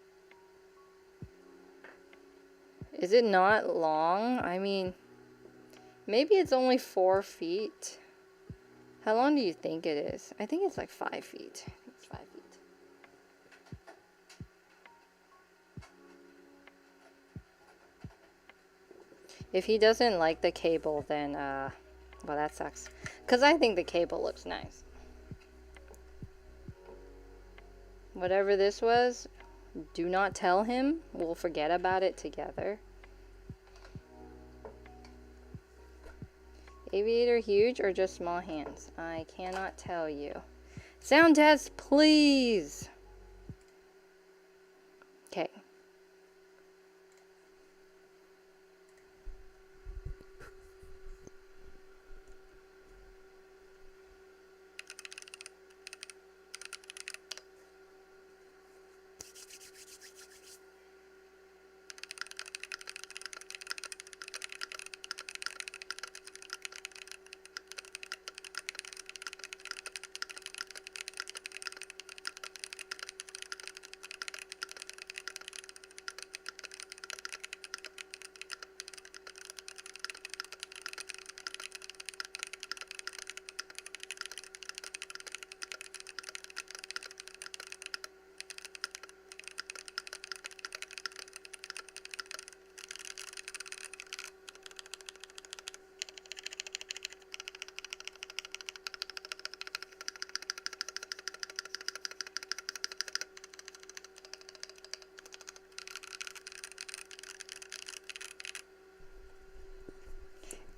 Is it not long? I mean, maybe it's only 4 feet. How long do you think it is? I think it's like 5 feet. I think it's 5 feet. If he doesn't like the cable, then, well, that sucks. Because I think the cable looks nice. Whatever this was, do not tell him. We'll forget about it together. Aviator huge or just small hands? I cannot tell you. Sound test, please. Okay.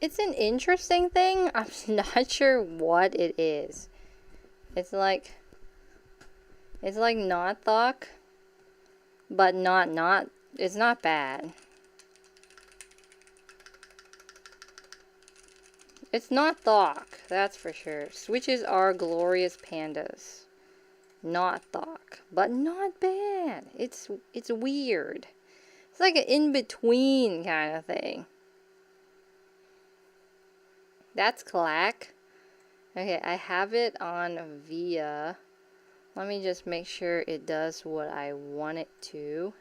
It's an interesting thing. I'm not sure what it is. It's like not thock, but not. It's not bad. It's not thock, that's for sure. Switches are glorious pandas. Not thock, but not bad. It's weird. It's like an in-between kind of thing. That's clack. Okay, I have it on via. Let me just make sure it does what I want it to.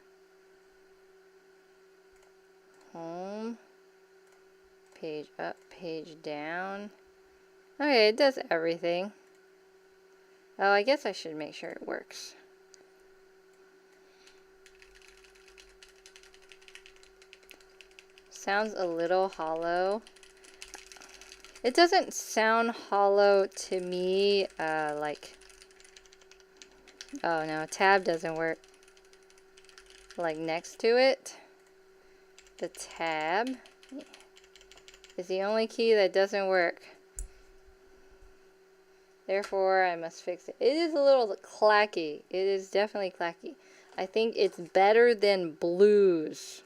Home. Page up, page down. Okay, it does everything. Oh, I guess I should make sure it works. Sounds a little hollow. It doesn't sound hollow to me, like... Oh no, tab doesn't work. Like next to it, the tab is the only key that doesn't work. Therefore, I must fix it. It is a little clacky. It is definitely clacky. I think it's better than blues.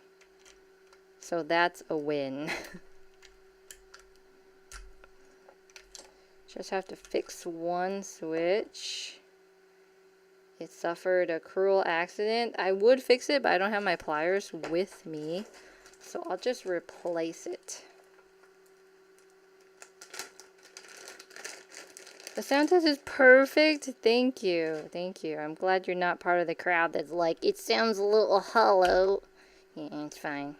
So that's a win. Just have to fix one switch. It suffered a cruel accident. I would fix it, but I don't have my pliers with me. So I'll just replace it. The sound test is perfect. Thank you. Thank you. I'm glad you're not part of the crowd that's like, it sounds a little hollow. Yeah, it's fine.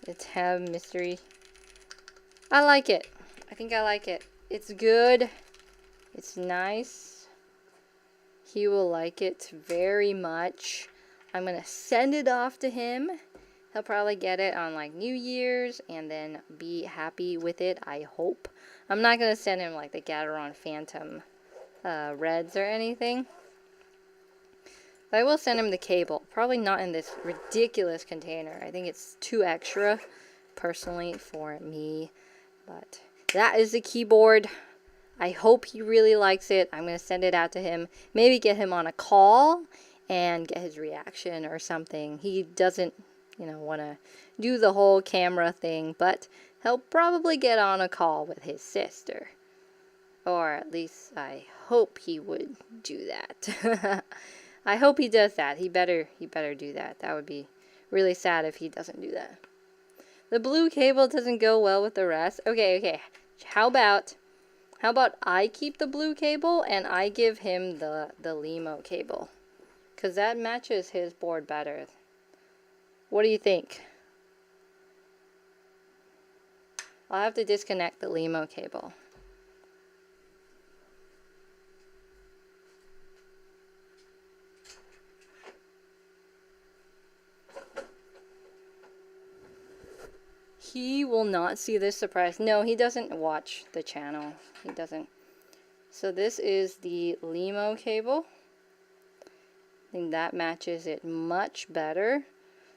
It's have mystery. I like it. I think I like it. It's good. It's nice. He will like it very much. I'm going to send it off to him. He'll probably get it on like New Year's and then be happy with it, I hope. I'm not going to send him like the Gateron Phantom Reds or anything. But I will send him the cable. Probably not in this ridiculous container. I think it's too extra, personally, for me. But that is the keyboard. I hope he really likes it. I'm going to send it out to him. Maybe get him on a call and get his reaction or something. He doesn't, want to do the whole camera thing, but he'll probably get on a call with his sister. Or at least I hope he would do that. I hope he does that. He better do that. That would be really sad if he doesn't do that. The blue cable doesn't go well with the rest. Okay. How about I keep the blue cable and I give him the Limo cable? Because that matches his board better. What do you think? I'll have to disconnect the Limo cable. He will not see this surprise. No, he doesn't watch the channel. He doesn't. So this is the Limo cable. I think that matches it much better.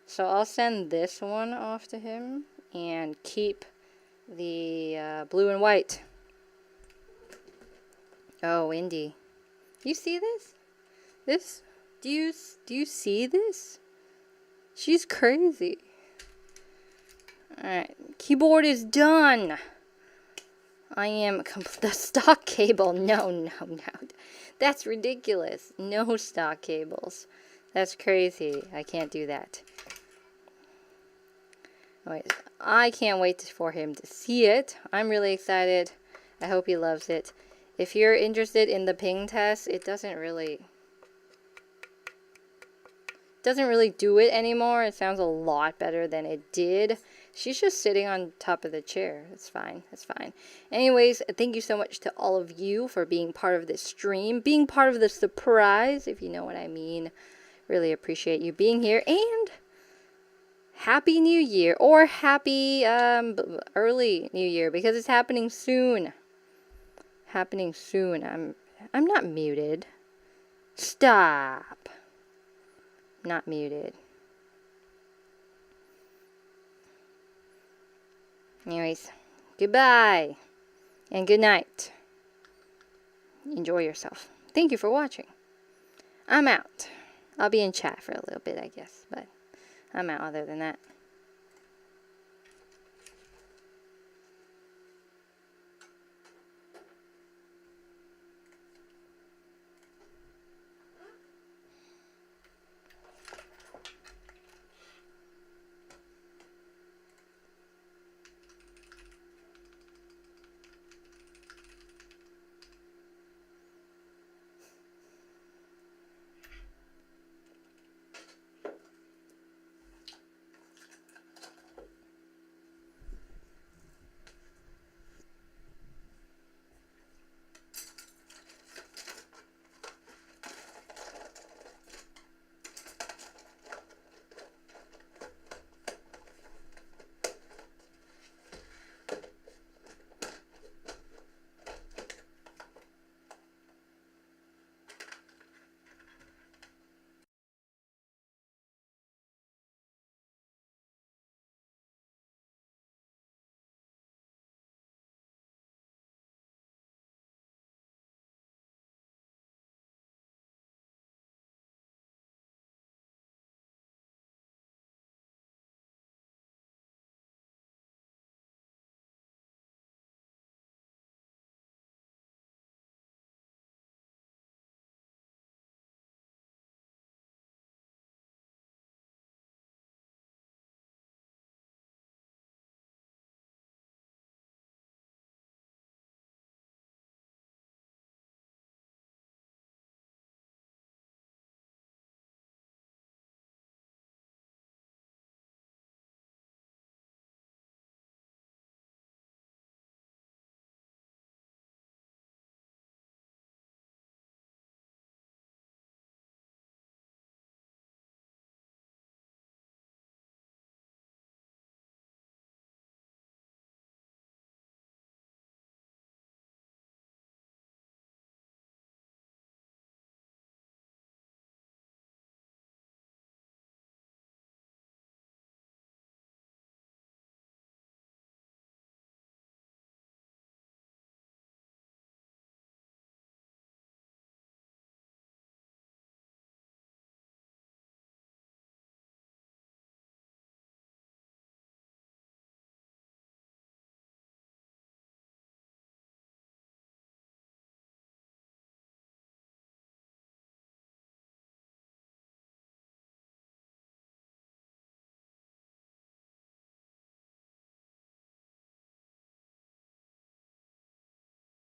So I'll send this one off to him and keep the blue and white. Oh, Indy. You see this? Do you see this? She's crazy. Alright, keyboard is done. I am the stock cable. No. That's ridiculous. No stock cables. That's crazy. I can't do that. Anyways, I can't wait for him to see it. I'm really excited. I hope he loves it. If you're interested in the ping test, it doesn't really do it anymore. It sounds a lot better than it did. She's just sitting on top of the chair. It's fine. It's fine. Anyways, thank you so much to all of you for being part of this stream, being part of the surprise, if you know what I mean. Really appreciate you being here. And Happy New Year, or happy early New Year, because it's happening soon. Happening soon. I'm not muted. Stop. Not muted. Anyways, goodbye and good night. Enjoy yourself. Thank you for watching. I'm out. I'll be in chat for a little bit, I guess, but I'm out other than that.